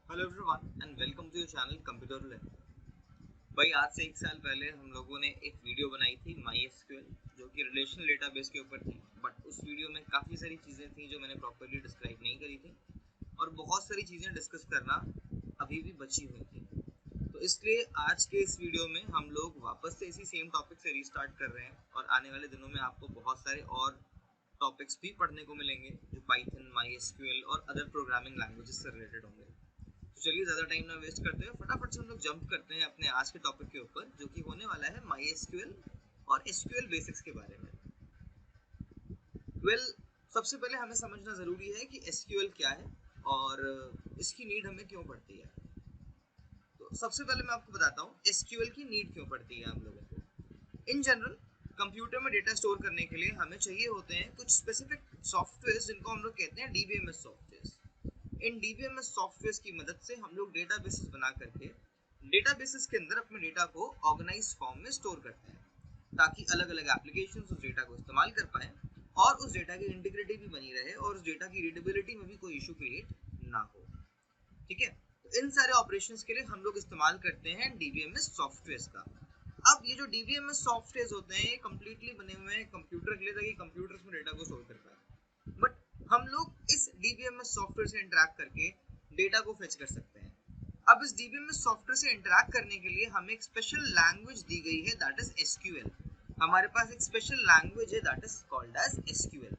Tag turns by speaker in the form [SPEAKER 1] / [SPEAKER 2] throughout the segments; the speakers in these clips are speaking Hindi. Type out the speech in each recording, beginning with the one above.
[SPEAKER 1] Hello everyone and welcome to your channel computer lab. भाई आज से 1 साल पहले हम लोगों ने एक वीडियो बनाई थी MySQL जो कि रिलेशनल डेटाबेस के ऊपर थी, बट उस वीडियो में काफ़ी सारी चीज़ें थी जो मैंने प्रॉपर्ली डिस्क्राइब नहीं करी थी और बहुत सारी चीज़ें डिस्कस करना अभी भी बची हुई थी। तो इसलिए आज के इस वीडियो में हम लोग वापस से इसी सेम टॉपिक से रीस्टार्ट कर रहे हैं और आने वाले दिनों में आपको बहुत सारे और टॉपिक्स भी पढ़ने को मिलेंगे जो पाइथन, MySQL और अदर प्रोग्रामिंग लैंग्वेजेस से रिलेटेड होंगे। तो चलिए ज़्यादा टाइम ना वेस्ट करते हैं, फटाफट से हम लोग जंप करते हैं अपने आज के टॉपिक के ऊपर जो कि होने वाला है MySQL और SQL बेसिक्स के बारे में। सबसे पहले हमें समझना ज़रूरी है कि SQL क्या है और इसकी नीड हमें क्यों पड़ती है। तो सबसे पहले मैं आपको बताता हूँ SQL की नीड क्यों पड़ती है हम लोगों को। इन जनरल कंप्यूटर में डेटा स्टोर करने के लिए हमें चाहिए होते हैं कुछ स्पेसिफिक सॉफ्टवेयर जिनको हम लोग कहते हैं DBMS सॉफ्टवेयर। इन DBMS सॉफ्टवेयर की मदद से हम लोग डेटाबेसेस बना करके डेटाबेसेस के अंदर अपने डेटा को ऑर्गेनाइज फॉर्म में स्टोर करते हैं ताकि अलग अलग एप्लीकेशन उस डेटा को इस्तेमाल कर पाए और उस डेटा की इंटीग्रिटी भी बनी रहे और उस डेटा की रीडेबिलिटी में भी कोई इशू क्रिएट ना हो। ठीक है, तो इन सारे ऑपरेशंस के लिए हम लोग इस्तेमाल करते हैं DBMS सॉफ्टवेयर का। अब ये जो DBMS सॉफ्टवेयर होते हैं ये कम्प्लीटली बने हुए हैं कंप्यूटर के लिए ताकि कंप्यूटर में डेटा को स्टोर कर पाए, बट हम लोग इस DBMS सॉफ्टवेयर से इंटरेक्ट करके डेटा को फेच कर सकते हैं। अब इस DBMS सॉफ्टवेयर से इंटरेक्ट करने के लिए हमें एक स्पेशल लैंग्वेज दी गई है दैट इज SQL। हमारे पास एक स्पेशल लैंग्वेज है that is called as SQL।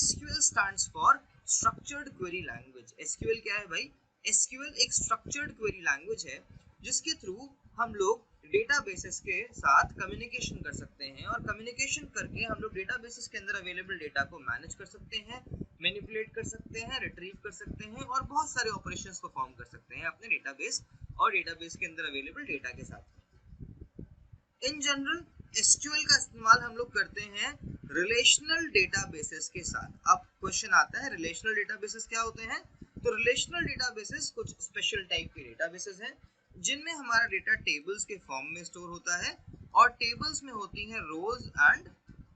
[SPEAKER 1] SQL stands for structured query language. SQL क्या है भाई? SQL एक स्ट्रक्चर्ड क्वेरी लैंग्वेज है जिसके थ्रू हम लोग डेटाबेसेस के साथ कम्युनिकेशन कर सकते हैं और कम्युनिकेशन करके हम लोग डेटाबेसेस के अंदर अवेलेबल डेटा को मैनेज कर सकते हैं, मैनिपुलेट कर सकते हैं, रिट्रीव कर सकते हैं और बहुत सारे ऑपरेशंस परफॉर्म कर सकते हैं अपने डेटाबेस और डेटाबेस के अंदर अवेलेबल डेटा के साथ। इन जनरल SQL का इस्तेमाल हम लोग करते हैं रिलेशनल डेटाबेसेस के साथ। अब क्वेश्चन आता है रिलेशनल डेटाबेसेस क्या होते हैं? तो रिलेशनल डेटाबेसेस कुछ स्पेशल टाइप के डेटाबेसेस हैं जिनमें हमारा डेटा टेबल्स के फॉर्म में स्टोर होता है और टेबल्स में होती हैं रोज एंड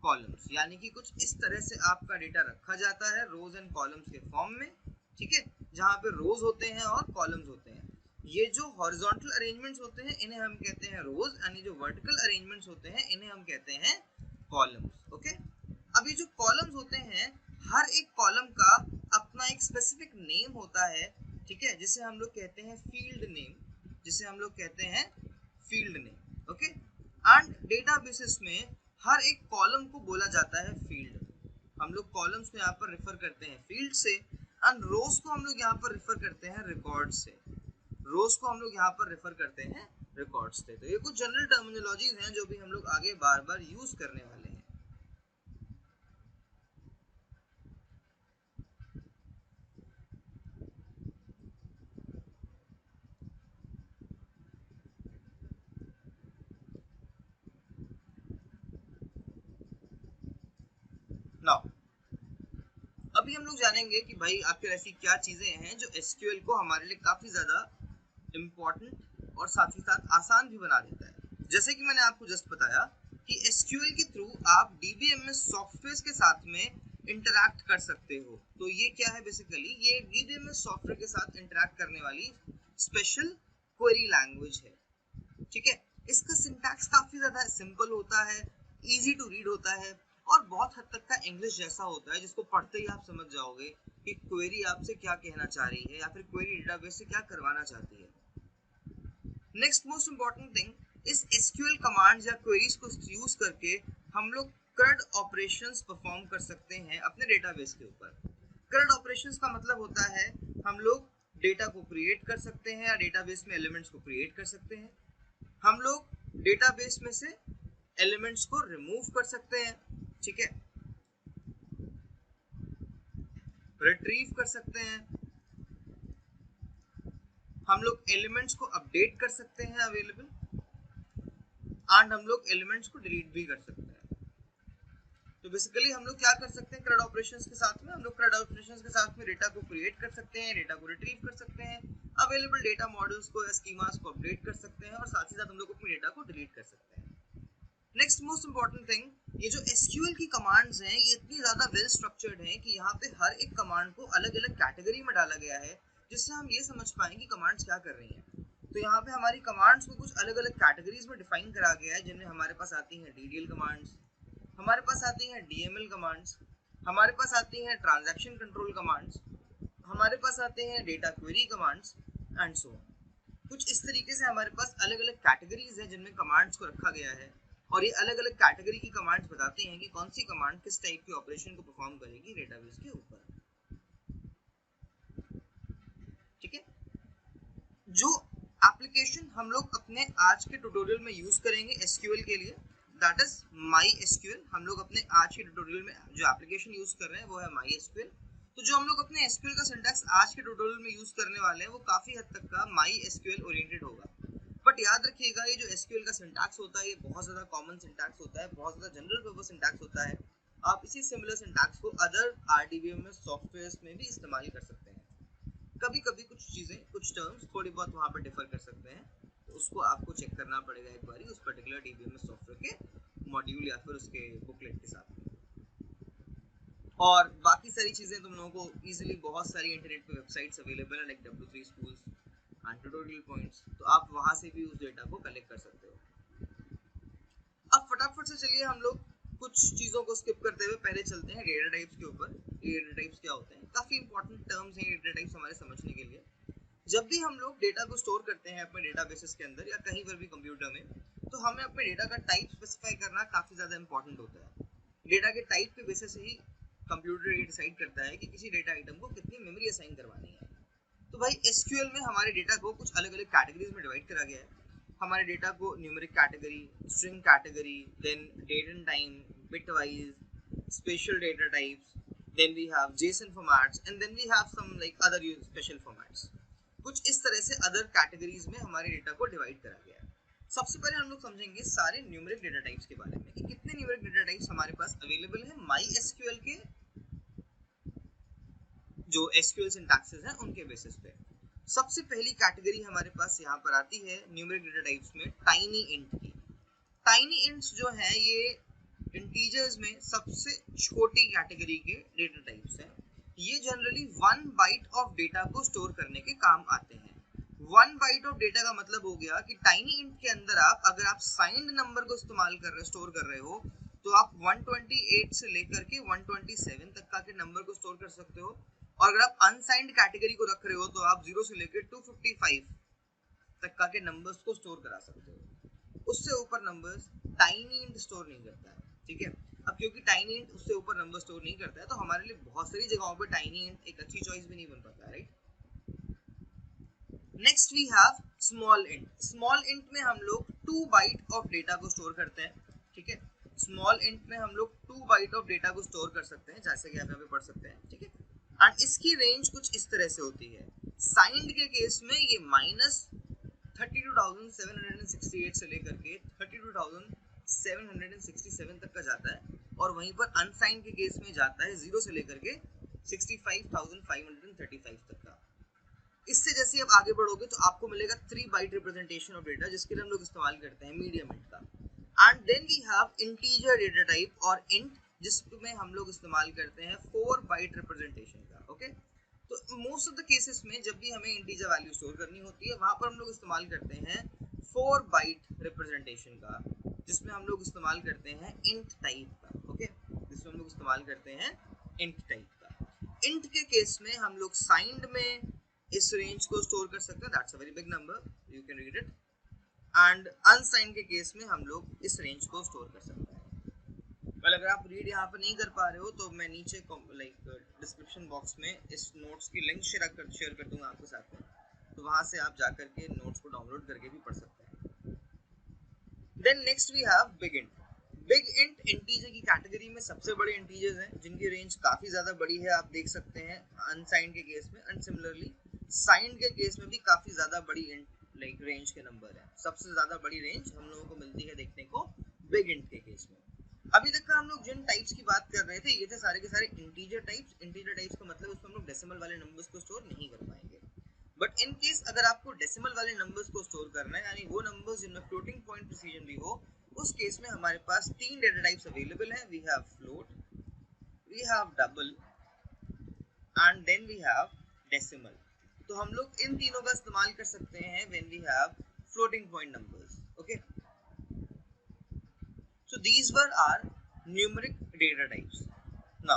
[SPEAKER 1] कॉलम्स, यानी कि कुछ इस तरह से आपका डेटा रखा जाता है रोज एंड कॉलम्स के फॉर्म में। ठीक है, जहाँ पे रोज होते हैं और कॉलम्स होते हैं। ये जो हॉरिजॉन्टल अरेंजमेंट्स होते हैं इन्हें हम कहते हैं रोज, यानी जो वर्टिकल अरेंजमेंट्स होते हैं इन्हें हम कहते हैं कॉलम्स। ओके, अब ये जो कॉलम्स होते हैं हर एक कॉलम का अपना एक स्पेसिफिक नेम होता है। ठीक है, जिसे हम लोग कहते हैं फील्ड नेम, जिसे हम लोग कहते हैं field name. Okay, and databases में हर एक कॉलम को बोला जाता है फील्ड। हम लोग कॉलम्स को यहाँ पर रेफर करते हैं फील्ड से एंड रोज को हम लोग यहाँ पर रेफर करते हैं रिकॉर्ड से। रोज को हम लोग यहाँ पर रेफर करते हैं रिकॉर्ड्स से। तो ये कुछ जनरल टर्मिनोलॉजीज हैं जो भी हम लोग आगे बार बार यूज करने वाले हैं। नाउ अभी हम लोग जानेंगे कि भाई आखिर ऐसी क्या चीजें हैं जो SQL को हमारे लिए काफी ज्यादा इम्पोर्टेंट और साथ ही साथ आसान भी बना देता है। जैसे कि मैंने आपको जस्ट बताया कि SQL के थ्रू आप DBMS सॉफ्टवेयर के साथ में इंटरैक्ट कर सकते हो। तो ये क्या है? बेसिकली ये DBMS सॉफ्टवेयर के साथ इंटरैक्ट करने वाली स्पेशल क्वेरी लैंग्वेज है। ठीक है, इसका सिंटैक्स काफी ज्यादा सिंपल होता है, इजी टू रीड होता है और बहुत हद तक का इंग्लिश जैसा होता है जिसको पढ़ते ही आप समझ जाओगे कि क्वेरी आपसे क्या कहना चाह रही है या फिर क्वेरी डेटाबेस से क्या करवाना चाहती है। नेक्स्ट मोस्ट इंपॉर्टेंट थिंग, इस SQL कमांड्स या क्वेरीज को यूज करके हम लोग CRUD ऑपरेशंस परफॉर्म कर सकते हैं अपने डेटाबेस के ऊपर। CRUD ऑपरेशंस का मतलब होता है हम लोग डेटा को क्रिएट कर सकते हैं या डेटाबेस में एलिमेंट्स को क्रिएट कर सकते हैं। हम लोग डेटाबेस में से एलिमेंट्स को रिमूव कर सकते हैं। ठीक है, रिट्रीव कर सकते हैं, हम लोग एलिमेंट्स को अपडेट कर सकते हैं अवेलेबल, एंड हम लोग एलिमेंट्स को डिलीट भी कर सकते हैं। तो बेसिकली हम लोग क्या कर सकते हैं CRUD ऑपरेशंस के साथ में? हम लोग CRUD ऑपरेशंस के साथ में डेटा को क्रिएट कर सकते हैं, डेटा को रिट्रीव कर सकते हैं, अवेलेबल डेटा मॉडल्स को या स्कीमास को अपडेट कर सकते हैं और साथ ही साथ हम लोग अपने डेटा को डिलीट कर सकते हैं। नेक्स्ट मोस्ट इंपॉर्टेंट थिंग, ये जो SQL की कमांड्स हैं ये इतनी ज्यादा वेल स्ट्रक्चर्ड हैं कि यहाँ पे हर एक कमांड को अलग अलग कैटेगरी में डाला गया है जिससे हम ये समझ पाएं कि कमांड्स क्या कर रही हैं। तो यहाँ पे हमारी कमांड्स को कुछ अलग अलग कैटेगरीज में डिफाइन करा गया है, जिनमें हमारे पास आती हैं DDL कमांड्स, हमारे पास आती हैं DML कमांड्स, हमारे पास आती हैं ट्रांजैक्शन कंट्रोल कमांड्स, हमारे पास आते हैं data query commands and so on. कुछ इस तरीके से हमारे पास अलग अलग कैटेगरीज हैं जिनमें कमांड्स को रखा गया है, और ये अलग अलग कैटेगरी की कमांड्स बताते हैं कि कौन सी कमांड किस टाइप के ऑपरेशन को परफॉर्म करेगी डेटाबेस के ऊपर। ठीक है, जो एप्लीकेशन हम लोग अपने आज के ट्यूटोरियल में यूज करेंगे एसक्यूएल के लिए, दैट इज माई एसक्यूएल। हम लोग अपने आज के ट्यूटोरियल में जो एप्लीकेशन यूज कर रहे हैं वो है माई एसक्यूएल। तो जो हम लोग अपने एसक्यूएल का सिंटैक्स आज के ट्यूटोरियल में यूज करने वाले हैं वो काफी हद तक का माई एसक्यूएल ओरिएंटेड होगा। बट याद रखिएगा, ये जो एसक्यूएल का सिंटैक्स होता है ये बहुत ज्यादा कॉमन सिंटैक्स होता है, बहुत ज्यादा जनरल पर्पस सिंटैक्स होता है। आप इसी सिमिलर सिंटैक्स को अदर आरडीबीएमएस सॉफ्टवेयर्स में भी इस्तेमाल कर सकते हैं। कभी कभी कुछ चीजें, कुछ टर्म्स थोड़ी बहुत वहां पर डिफर कर सकते हैं, तो उसको आपको चेक करना पड़ेगा एक बारी उस पर्टिकुलर डीबीएमएस सॉफ्टवेयर के मॉड्यूल या फिर उसके बुकलेट के साथ में। और बाकी सारी चीजें तुम लोगों को इजीली बहुत सारी इंटरनेट पे वेबसाइट्स अवेलेबल है, like W3 schools and tutorial points, तो आप वहां से भी उस डेटा को कलेक्ट कर सकते हो। अब फटाफट से चलिए हम लोग कुछ चीजों को स्किप करते हुए पहले चलते हैं डेटा टाइप्स के ऊपर। डेटा टाइप्स क्या होते हैं? काफी इंपॉर्टेंट टर्म्स हैं डेटा टाइप्स हमारे समझने के लिए। जब भी हम लोग डेटा को स्टोर करते हैं अपने डेटाबेसेस के अंदर या कहीं पर भी कंप्यूटर में, तो हमें अपने डेटा का टाइप स्पेसिफाई करना काफी ज्यादा इंपॉर्टेंट होता है। डेटा के टाइप के बेसिस से ही कंप्यूटर ये डिसाइड करता है कि किसी डेटा आइटम को कितनी मेमोरी असाइन करवानी है। तो भाई एसक्यूएल में हमारे डेटा को कुछ अलग अलग कैटेगरीज में डिवाइड करा गया है। हमारे डेटा को numeric category, string category, then date and time, bit wise, special data types, then we have JSON formats and then we have some like other special formats। कुछ इस तरह से अदर कैटेगरीज में हमारे डेटा को डिवाइड करा गया है। सबसे पहले हम लोग समझेंगे सारे न्यूमेरिक डेटा टाइप्स के बारे में कि कितने न्यूमेरिक डेटा टाइप्स हमारे पास अवेलेबल है माई एसक्यूएल के जो एसक्यूएल सिंटैक्सेस हैं उनके बेसिस पे। सबसे पहली कैटेगरी हमारे पास यहाँ पर आती है न्यूमेरिक डेटा टाइप्स में टाइनी इंट की। टाइनी इंट्स जो है ये इंटीजर्स में सबसे छोटी कैटेगरी के डेटा टाइप्स हैं। ये जनरली 1 बाइट ऑफ डेटा को स्टोर करने के काम आते हैं। 1 बाइट ऑफ डेटा का मतलब हो गया कि टाइनी इंट के अंदर अगर आप साइंड नंबर को इस्तेमाल कर रहे हो, स्टोर कर रहे हो, तो आप 128 से लेकर के 127 तक का के नंबर को स्टोर कर सकते हो। और अगर आप अनसाइंड कैटेगरी को रख रहे हो तो आप 0 से लेकर 255 तक का के नंबर्स को स्टोर करा सकते हो। उससे ऊपर नंबर्स टाइनी इंट स्टोर नहीं करता है। ठीक है, अब क्योंकि टाइनी इंट उससे ऊपर नंबर स्टोर नहीं करता है तो हमारे लिए बहुत सारी जगहों पे टाइनी इंट एक अच्छी चॉइस भी नहीं बन पाता है, right. Next we have small int. Small int में हम लोग 2 बाइट ऑफ डेटा को स्टोर करते हैं। ठीक है, स्मॉल इंट में हम लोग 2 बाइट ऑफ डेटा को स्टोर कर सकते हैं, जैसे कि आप यहाँ पे पढ़ सकते हैं। ठीक है, एंड इसकी रेंज कुछ इस तरह से होती है। साइंड के केस में ये -32,768 से लेकर के 32,767 तक का जाता है, और वहीं पर अनसाइंड के केस में जाता है 0 से लेकर के 65,535 तक का। इससे जैसे आप आगे बढ़ोगे तो आपको मिलेगा 3 बाइट रिप्रेजेंटेशन ऑफ डेटा, जिसके लिए हम लोग इस्तेमाल करते हैं मीडियम इंट का। And then we have integer data type और इंट, जिसमें हम लोग इस्तेमाल करते हैं 4 बाइट रिप्रेजेंटेशन का। ओके, तो मोस्ट ऑफ द केसेस में जब भी हमें इंटीजर वैल्यू स्टोर करनी होती है वहां पर हम लोग इस्तेमाल करते हैं 4 बाइट रिप्रेजेंटेशन का, जिसमें हम लोग इस्तेमाल करते हैं इंट टाइप का। ओके, जिसमें हम लोग इस्तेमाल करते हैं इंट टाइप का। इंट के केस में हम लोग साइंड में इस रेंज को स्टोर कर सकते हैं, that's a very big number, you can read it. And unsigned के केस में हम लोग इस रेंज को स्टोर कर सकते हैं। वेल, अगर आप रीड यहाँ पर नहीं कर पा रहे हो तो मैं नीचे डिस्क्रिप्शन बॉक्स में इस नोट्स की लिंक शेयर कर दूंगा आपके साथ में, तो वहां से आप जाकर के नोट्स को डाउनलोड करके भी पढ़ सकते हैं। Then next we have big int. Big int integer की कैटेगरी में सबसे बड़े इंटीजर्स हैं, जिनकी रेंज काफी ज्यादा बड़ी है, आप देख सकते हैं अनसाइंड के केस में। एंड सिमिलरली साइंड के केस में भी काफी ज्यादा बड़ी रेंज के नंबर है। सबसे ज्यादा बड़ी रेंज हम लोगों को मिलती है देखने को बिग इंट के केस में। अभी तक का हम लोग जिन टाइप्स की बात कर रहे थे ये थे सारे के सारे इंटीजर टाइप्स। इंटीजर टाइप्स का मतलब उसमें हम लोग डेसिमल वाले नंबर्स को स्टोर नहीं कर पाएंगे। बट इन केस अगर आपको डेसिमल वाले नंबर्स को स्टोर करना है, यानी वो नंबर्स जिनमें फ्लोटिंग पॉइंट प्रिसीजन भी हो, उस केस में हमारे पास 3 डेटा टाइप्स अवेलेबल हैं। We have float, we have double and then we have decimal. तो हम लोग इन तीनों का इस्तेमाल कर सकते हैं when we have floating point numbers. Okay, so these were our numeric data types. Now,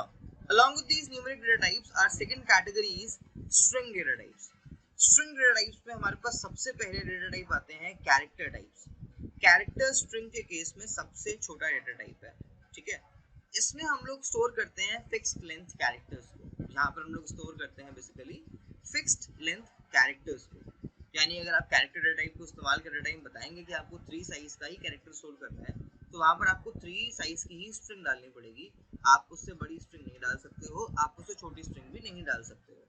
[SPEAKER 1] along with these numeric data types, our second category is string data types. String data types में हमारे पास सबसे पहले data type आते हैं character types. Character string के केस में सबसे छोटा data type है, ठीक है. इसमें हम लोग स्टोर करते हैं फिक्स्ड लेंथ कैरेक्टर्स को. यहाँ पर हम लोग स्टोर करते हैं बेसिकली फिक्स्ड लेंथ कैरेक्टर्स को. यानी अगर आप कैरेक्टर डेटा टाइप को इस्तेमाल करते टाइम बताएंगे कि आपको 3 साइज का ही कैरेक्टर स्टोर करना है, तो वहाँ पर आपको 3 साइज की ही स्ट्रिंग डालनी पड़ेगी. आप उससे बड़ी स्ट्रिंग नहीं डाल सकते हो, आप उससे छोटी स्ट्रिंग भी नहीं डाल सकते हो,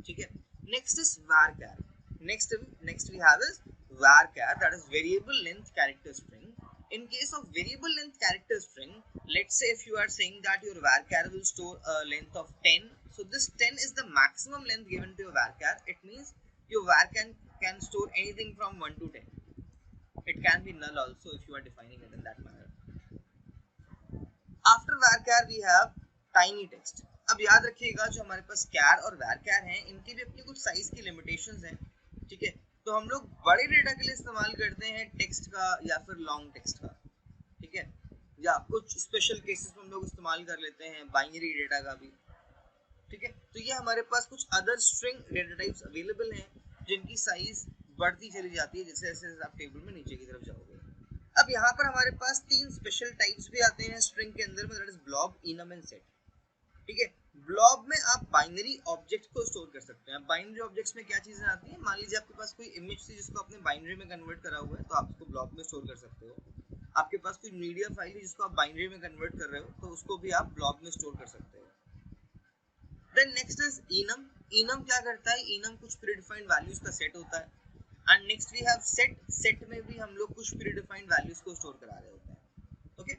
[SPEAKER 1] ठीक है. Next is varchar. Next we have is varchar, that is variable length character string. In case of variable length character string, let's say if you are saying that your varchar will store a length of 10, so this 10 is the maximum length given to your varchar. It means your varchar can store anything from 1 to 10. It can be null also if you are defining it in that manner. After varchar we have tiny text. अब याद रखिएगा जो हमारे पास char और varchar हैं, इनकी भी अपनी कुछ साइज की लिमिटेशंस हैं, ठीक है. तो हम लोग बड़े डेटा के लिए इस्तेमाल करते हैं टेक्स्ट का या फिर लॉन्ग टेक्स्ट का, ठीक है. या कुछ स्पेशल केसेस में हम लोग इस्तेमाल कर लेते हैं बाइनरी डेटा का भी, ठीक है. तो ये हमारे पास कुछ other string data types available हैं जिनकी साइज बढ़ती चली जाती है जैसे जैसे आप टेबल में नीचे की तरफ जाओगे. अब यहाँ पर हमारे पास 3 स्पेशल टाइप्स भी आते हैं स्ट्रिंग के अंदर में, that is blob, enum and set, ठीक है. ब्लॉब में आप बाइनरी ऑब्जेक्ट को स्टोर कर सकते हैं. बाइनरी ऑब्जेक्ट्स में क्या चीजें आती हैं, मान लीजिए आपके पास कोई इमेज थी जिसको आपने बाइनरी में कन्वर्ट करा हुआ है, तो आप उसको ब्लॉब में स्टोर कर सकते हो. आपके पास कोई मीडिया फाइल है जिसको आप बाइनरी में कन्वर्ट कर रहे हो, तो उसको भी आप ब्लॉब में स्टोर कर सकते हो. Then next is enum. enum क्या करता है, enum कुछ प्रीडिफाइंड वैल्यूज का सेट होता है. And next we have set. Set में भी हम लोग कुछ प्रीडिफाइंड वैल्यूज को स्टोर करा रहे होते हैं. Okay,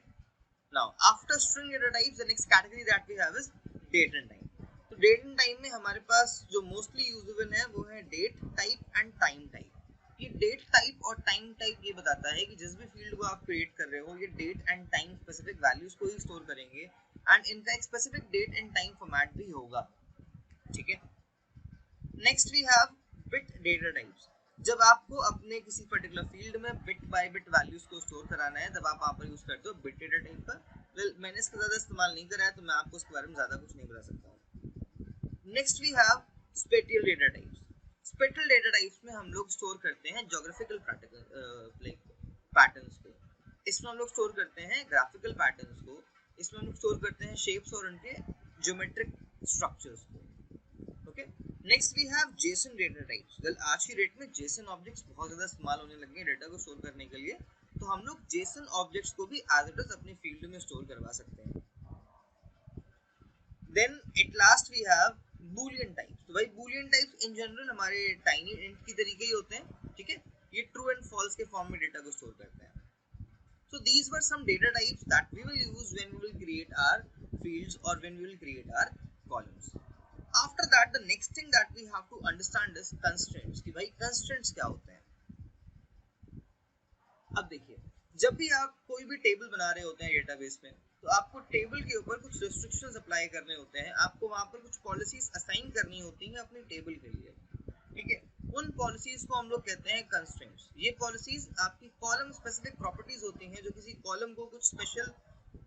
[SPEAKER 1] now after string data types the next category that we have is date and time. तो डेट एंड टाइम में हमारे पास जो मोस्टली यूजेबल है वो है date type and time type. ये डेट टाइप और टाइम टाइप ये बताता है कि जिस भी फील्ड को आप क्रिएट कर रहे हो, ये date and time specific values को ही स्टोर करेंगे एंड इनका एक specific date and time format भी होगा, ठीक है. Next we have bit data types. जब आपको अपने किसी पर्टिकुलर फील्ड में बिट बाय बिट वैल्यूज को स्टोर कराना है, तब आप वहाँ पर यूज करते हो बिट डेटा टाइप का. वेल, मैंने इसका ज्यादा इस्तेमाल नहीं करा है, तो मैं आपको इसके बारे में ज्यादा कुछ नहीं बता सकता हूँ. Next we have spatial data types. Spatial data types में हम लोग स्टोर करते हैं ज्योग्राफिकल पैटर्न्स को. इसमें हम लोग स्टोर करते हैं ग्राफिकल पैटर्न्स को. इसमें हम लोग स्टोर करते हैं शेप्स और उनके ज्योमेट्रिक स्ट्रक्चर्स को. Okay, next we have JSON data types. Well, आज की डेट में जेसन ऑब्जेक्ट्स बहुत ज्यादा इस्तेमाल होने लगे हैं डेटा को स्टोर करने के लिए, तो हम लोग जेसन ऑब्जेक्ट्स को भी एज इट इज अपने फील्ड में स्टोर करवा सकते हैं. Then at last we have Boolean types. तो भाई बूलियन टाइप्स इन जनरल हमारे टाइनी इंट की तरीके ही होते हैं, ठीक है. ये ट्रू एंड फॉल्स के फॉर्म में डेटा को स्टोर करते हैं. So these were some data types that we will use when we will create our fields or when we will create our columns. After that, the next thing that we have to understand is constraints. कि भाई constraints क्या होते हैं. अब देखिए, जब भी आप कोई भी टेबल बना रहे होते हैं डेटाबेस में, तो आपको टेबल के ऊपर कुछ रिस्ट्रिक्शंस अप्लाई करने होते हैं. आपको वहाँ पर कुछ पॉलिसीज असाइन करनी होती हैं अपने टेबल के लिए, ठीक है. उन पॉलिसीज को हम लोग कहते हैं कंस्ट्रेंट्स. ये पॉलिसीज आपकी कॉलम स्पेसिफिक प्रॉपर्टीज होती हैं जो किसी कॉलम को कुछ स्पेशल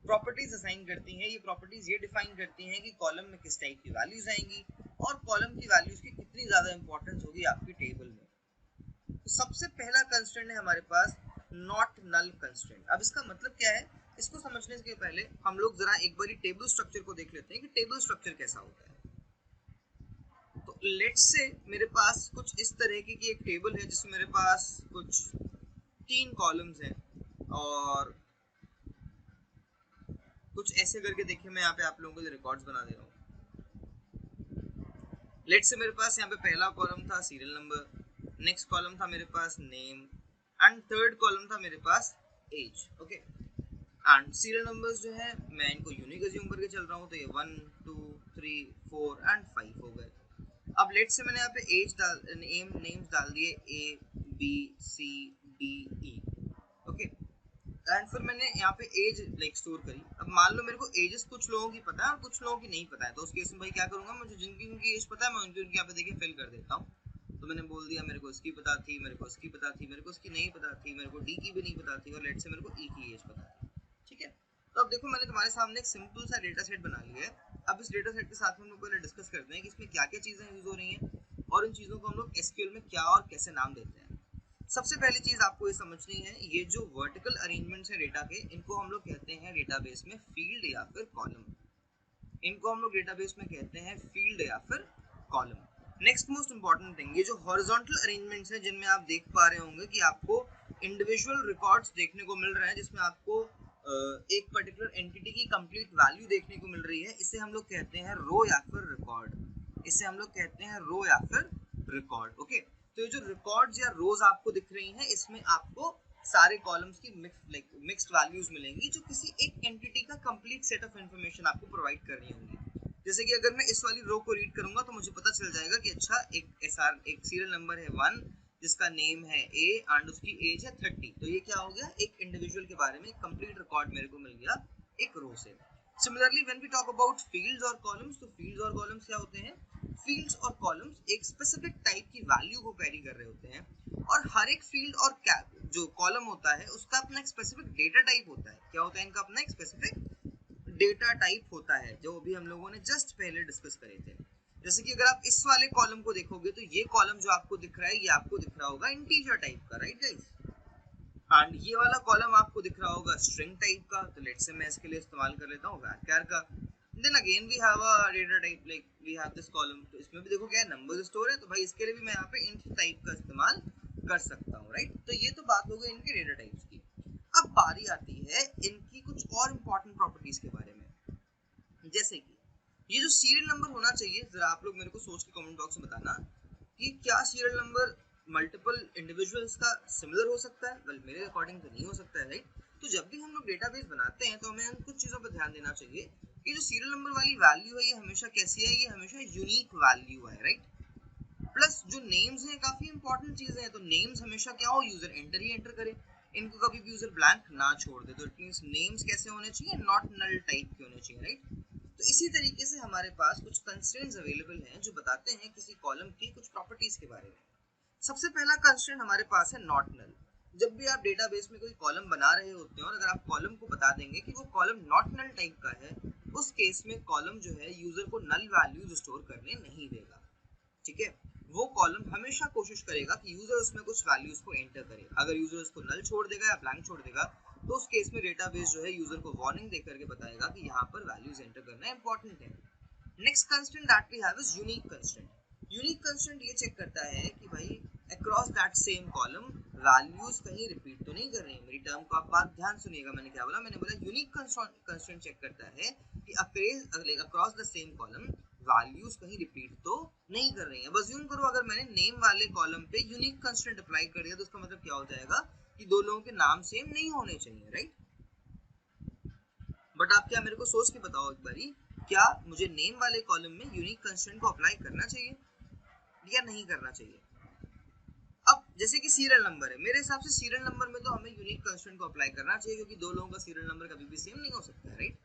[SPEAKER 1] प्रॉपर्टीज असाइन करती हैं. ये प्रॉपर्टीज ये डिफाइन करती हैं कि कॉलम में किस टाइप की वैल्यूज आएंगी और कॉलम की वैल्यूज की कितनी ज्यादा इंपॉर्टेंस होगी आपकी टेबल में. तो सबसे पहला कंस्ट्रेंट है हमारे पास नॉट नल कंस्ट्रेंट. अब इसका मतलब क्या है, इसको समझने के पहले हम लोग जरा एक बार टेबल स्ट्रक्चर को देख लेते हैं कि टेबल स्ट्रक्चर कैसा होता है. तो लेट्स से मेरे पास कुछ इस तरह की एक टेबल है जिसमें मेरे पास कुछ 3 कॉलम्स हैं और कुछ ऐसे करके देखिए मैं यहाँ पे आप लोगों के लिए रिकॉर्ड्स बना दे रहा हूँ. लेट्स से मेरे पास यहाँ पे पहला कॉलम था सीरियल नंबर, नेक्स्ट कॉलम था मेरे पास नेम एंड थर्ड कॉलम था मेरे पास age. Okay, and serial numbers जो है मैं इनको यूनिक अज्यूम करके चल रहा हूँ, तो ये 1 2 3 4 एंड 5 हो गए. अब लेट्स से मैंने यहाँ पे एज डाल नेम्स डाल दिए ABCDE. ओके, एंड फिर मैंने यहाँ पे एज लाइक स्टोर करी. अब मान लो मेरे को एजेस कुछ लोगों की पता है और कुछ लोगों की नहीं पता है, तो उस केस में भाई क्या करूंगा, मुझे जिनकी उनकी एज पता है मैं उनकी यहाँ पे देखिए फिल कर देता हूँ. तो मैंने बोल दिया मेरे को इसकी पता थी, मेरे को इसकी पता थी, मेरे को इसकी नहीं पता थी, मेरे को डी की भी नहीं पता थी, और लेट से मेरे को ई की एज पता थी। ठीक है, तो अब देखो मैंने तुम्हारे सामने एक सिंपल सा डेटा सेट बना लिया है। अब इस डेटा सेट के साथ में हम लोग पहले डिस्कस करते हैं कि इसमें क्या क्या चीजें यूज हो रही हैं और इन चीजों को हम लोग एसक्यूएल में क्या और कैसे नाम देते हैं। सबसे पहली चीज आपको ये समझनी है, ये जो वर्टिकल अरेंजमेंट्स है डेटा के, इनको हम लोग कहते हैं डेटाबेस में फील्ड या फिर कॉलम। इनको हम लोग डेटाबेस में कहते हैं फील्ड या फिर column. Next most important thing, ये जो हॉरिजॉन्टल अरेंजमेंट्स हैं जिनमें आप देख पा रहे होंगे कि आपको इंडिविजुअल रिकॉर्ड्स देखने को मिल रहे हैं, जिसमें आपको एक पर्टिकुलर एंटिटी की कंप्लीट वैल्यू देखने को मिल रही है, इसे हम लोग कहते हैं रो या फिर रिकॉर्ड। इसे हम लोग कहते हैं रो या फिर रिकॉर्ड। ओके, तो ये जो रिकॉर्ड्स या रोज आपको दिख रही हैं, इसमें आपको सारे कॉलम्स की मिक्स्ड वैल्यूज मिलेंगी, जो किसी एक एंटिटी का कंप्लीट सेट ऑफ इंफॉर्मेशन आपको प्रोवाइड कर रही होंगी। जैसे कि अगर मैं इस वाली रो को रीड करूंगा तो मुझे पता चल जाएगा कि अच्छा एक सीरियल नंबर है 1, जिसका नेम है ए एंड उसकी एज है 30। तो ये क्या हो गया, एक इंडिविजुअल के बारे में कंप्लीट रिकॉर्ड मेरे को मिल गया एक रो से। Similarly when we talk about fields और कॉलम्स, तो फील्ड्स और कॉलम्स क्या होते हैं, फील्ड्स और कॉलम्स एक स्पेसिफिक टाइप की वैल्यू को कैरी कर रहे होते हैं, और हर एक फील्ड और जो कॉलम होता है उसका अपना एक स्पेसिफिक डेटा टाइप होता है। क्या होता है इनका अपना एक स्पेसिफिक डेटा टाइप होता है, जो अभी हम लोगों ने जस्ट पहले डिस्कस करे थे। जैसे कि अगर आप इस वाले कॉलम को देखोगे तो ये कॉलम जो आपको दिख रहा है, ये आपको दिख रहा होगा इंटीजर टाइप का, राइट गाइस। एंड ये वाला कॉलम आपको दिख रहा होगा स्ट्रिंग टाइप का, तो लेट्स से मैं इसके लिए इस्तेमाल कर लेता हूँ varchar का। Then again we have a data type, like we have this column, तो इसमें भी देखो क्या है, नंबर्स स्टोर है, तो भाई इसके लिए भी मैं यहाँ पे इंट टाइप का इस्तेमाल कर सकता हूँ, राइट। तो ये तो बात हो गई इनके डेटा टाइप्स की। अब बारी आती है इनकी कुछ और इम्पोर्टेंट प्रॉपर्टीज के बारे में। जैसे कि ये जो सीरियल नंबर होना चाहिए, जरा आप लोग मेरे को सोच के कमेंट बॉक्स में बताना कि क्या सीरियल नंबर मल्टीपल इंडिविजुअल्स का सिमिलर हो सकता है। वेल मेरे अकॉर्डिंग तो नहीं हो सकता है, राइट। तो जब भी हम लोग डेटाबेस बनाते हैं तो हमें उन कुछ चीज़ों पर ध्यान देना चाहिए कि जो सीरियल नंबर वाली वैल्यू है ये हमेशा कैसी है, ये हमेशा यूनिक वैल्यू है, राइट। प्लस जो नेम्स हैं काफी इंपॉर्टेंट चीजें हैं, तो नेम्स हमेशा क्या हो, यूजर एंटर ही एंटर करे, इनको कभी भी यूजर ब्लैंक ना छोड़ दे। तो इट मींस नेम्स कैसे होने चाहिए, नॉट नल टाइप के होने चाहिए, राइट। तो इसी तरीके से हमारे पास कुछ कंस्ट्रेंट्स अवेलेबल हैं जो बताते हैं किसी कॉलम की कुछ प्रॉपर्टीज के बारे में। सबसे पहला कंस्ट्रेंट हमारे पास है नॉट नल। जब भी आप डेटाबेस में कोई कॉलम बना रहे होते हैं और अगर आप कॉलम को बता देंगे कि वो कॉलम नॉट नल टाइप का है, उस केस में कॉलम जो है यूजर को नल वैल्यूज स्टोर करने नहीं देगा। ठीक है, वो कॉलम हमेशा कोशिश करेगा कि यूजर उसमें कुछ वैल्यूज को एंटर करे। अगर यूजर उसको नल छोड़ देगा या ब्लैंक छोड़ देगा, तो उस केस में डेटाबेस जो है यूजर को वार्निंग दे करके बताएगा कि यहाँ पर वैल्यूज एंटर करना इंपॉर्टेंट है। Next constraint that we have is unique constraint. Unique constraint ये चेक करता है कि भाई across that same column values कहीं रिपीट तो नहीं कर रही है। मेरी टर्म को आप बात ध्यान सुनिएगा, मैंने क्या बोला, मैंने बोला यूनिक कंस्ट्रेंट चेक करता है कि across the same column values कहीं रिपीट तो नहीं कर रही है। बस यूं करो, अगर मैंने नेम वाले कॉलम पे यूनिक कंस्ट्रेंट अप्लाई कर दिया तो उसका मतलब क्या हो जाएगा कि दो लोगों के नाम सेम नहीं होने चाहिए, राइट। बट आप क्या मेरे को सोच के बताओ एक बारी, क्या मुझे नेम वाले कॉलम में यूनिक कंस्ट्रेंट को अप्लाई करना चाहिए या नहीं करना चाहिए। अब जैसे कि सीरियल नंबर है, मेरे हिसाब से सीरियल नंबर में तो हमें यूनिक कंस्ट्रेंट को अप्लाई करना चाहिए, क्योंकि दो लोगों का सीरियल नंबर कभी भी सेम नहीं हो सकता है, राइट।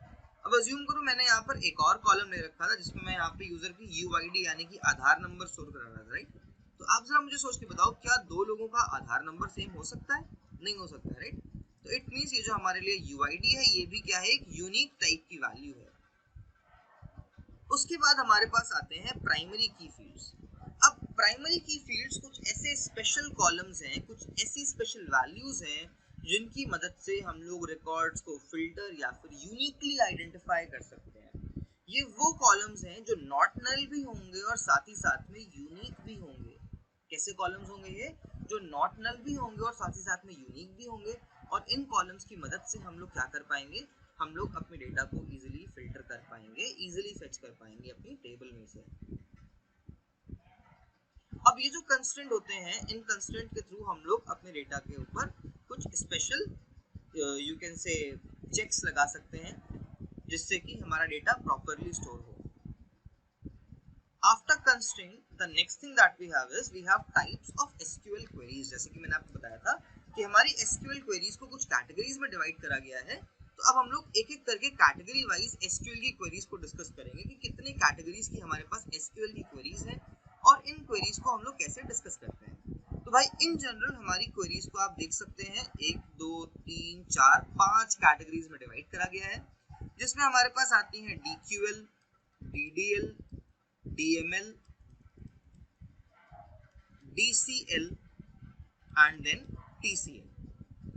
[SPEAKER 1] अब अज्यूम करो मैंने यहाँ पर एक और कॉलम ले रखा था जिसमें मैं यहाँ पे यूजर की यूआईडी यानी कि आधार नंबर स्टोर कर रहा था, राइट। तो आप जरा मुझे सोच के बताओ, क्या दो लोगों का आधार नंबर सेम हो सकता है, नहीं हो सकता, राइट। तो इट मींस ये जो हमारे लिए यूआईडी है ये भी क्या है, एक यूनिक टाइप की वैल्यू है। उसके बाद हमारे पास आते हैं प्राइमरी की फील्ड्स। अब प्राइमरी की फील्ड्स कुछ ऐसे स्पेशल कॉलम्स हैं, कुछ ऐसी स्पेशल वैल्यूज हैं जिनकी मदद से हम लोग रिकॉर्ड्स को फिल्टर या फिर यूनिकली आइडेंटिफाई कर सकते हैं। ये वो कॉलम्स हैं जो नॉट नल भी होंगे और साथ ही साथ में यूनिक भी होंगे। कैसे कॉलम्स होंगे ये, जो नॉट नल भी होंगे और साथ ही साथ में यूनिक भी होंगे, और इन कॉलम्स की मदद से हम लोग क्या कर पाएंगे, हम लोग अपने डेटा को इजीली फिल्टर कर पाएंगे, इजीली फेच कर पाएंगे अपनी टेबल में से। अब ये जो कंस्ट्रेंट होते हैं, इन कंस्ट्रेंट के थ्रू हम लोग अपने डेटा के ऊपर कुछ special you can say checks लगा सकते हैं, जिससे कि हमारा डेटा प्रॉपरली स्टोर हो। After constraint, the next thing that we have is we have types of SQL queries। जैसे कि मैंने आपको बताया था कि हमारी SQL queries को कुछ कैटेगरीज में डिवाइड करा गया है। तो अब हम लोग एक एक करके कैटेगरी वाइज SQL की क्वेरीज को डिस्कस करेंगे कि कितने कैटेगरीज की हमारे पास SQL की क्वेरीज हैं और इन क्वेरीज को हम लोग कैसे डिस्कस करते हैं। तो भाई इन जनरल हमारी क्वेरीज को आप देख सकते हैं 1 2 3 4 5 कैटेगरीज में डिवाइड करा गया है, जिसमें हमारे पास आती हैं DQL, DDL, DML, DCL and then TCL।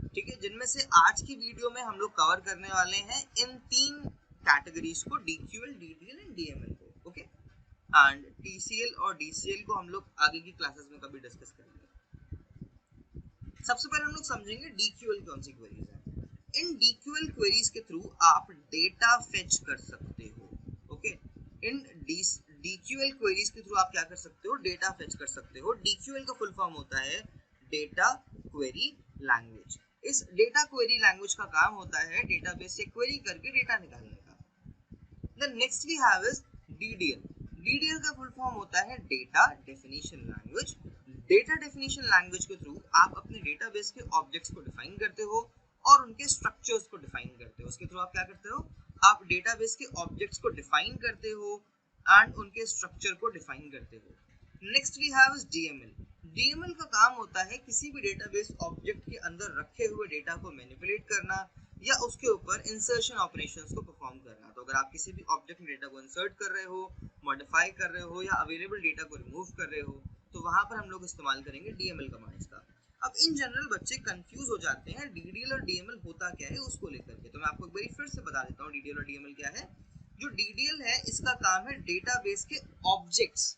[SPEAKER 1] ठीक है, जिनमें से आज की वीडियो में हम लोग कवर करने वाले हैं इन 3 कैटेगरीज को, DQL, DDL एंड DML को। ओके, एंड TCL और DCL को हम लोग आगे की क्लासेस में कभी डिस्कस करेंगे। सबसे पहले हम लोग समझेंगे DQL कौन सी क्वेरीज है। इन DQL क्वेरीज के थ्रू आप डेटा फेच कर सकते हो। ओके, इन DQL क्वेरीज के थ्रू आप क्या कर सकते हो, डेटा फेच कर सकते हो। DQL का फुल फॉर्म होता है डेटा क्वेरी लैंग्वेज। इस डेटा क्वेरी लैंग्वेज का काम होता है डेटाबेस से क्वेरी करके डेटा निकालने का। The next we have is DDL। DDL का फुल फॉर्म होता है data definition language. Data definition language के थ्रू आप अपने डेटाबेस के ऑब्जेक्ट्स को डिफाइन करते हो और उनके स्ट्रक्चर्स को डिफाइन करते हो। उसके थ्रू आप क्या करते हो, आप डेटाबेस के ऑब्जेक्ट्स को डिफाइन करते हो एंड उनके स्ट्रक्चर को डिफाइन करते हो। Next we have is DML। DML का काम होता है किसी भी डेटाबेस ऑब्जेक्ट के अंदर रखे हुए डेटा को मैनिपुलेट करना या उसके ऊपर इंसर्शन ऑपरेशंस को परफॉर्म करना। तो अगर आप किसी भी ऑब्जेक्ट में डेटा को इंसर्ट कर रहे हो, मॉडिफाई कर रहे हो या अवेलेबल डेटा को रिमूव कर रहे हो, तो वहां पर हम लोग इस्तेमाल करेंगे DML कमांड्स का। अब इन जनरल बच्चे कंफ्यूज हो जाते हैं DDL और DML होता क्या है उसको लेकर के, तो मैं आपको एक बार फिर से बता देता हूँ DDL और DML क्या है। जो DDL है इसका काम है डेटाबेस के ऑब्जेक्ट्स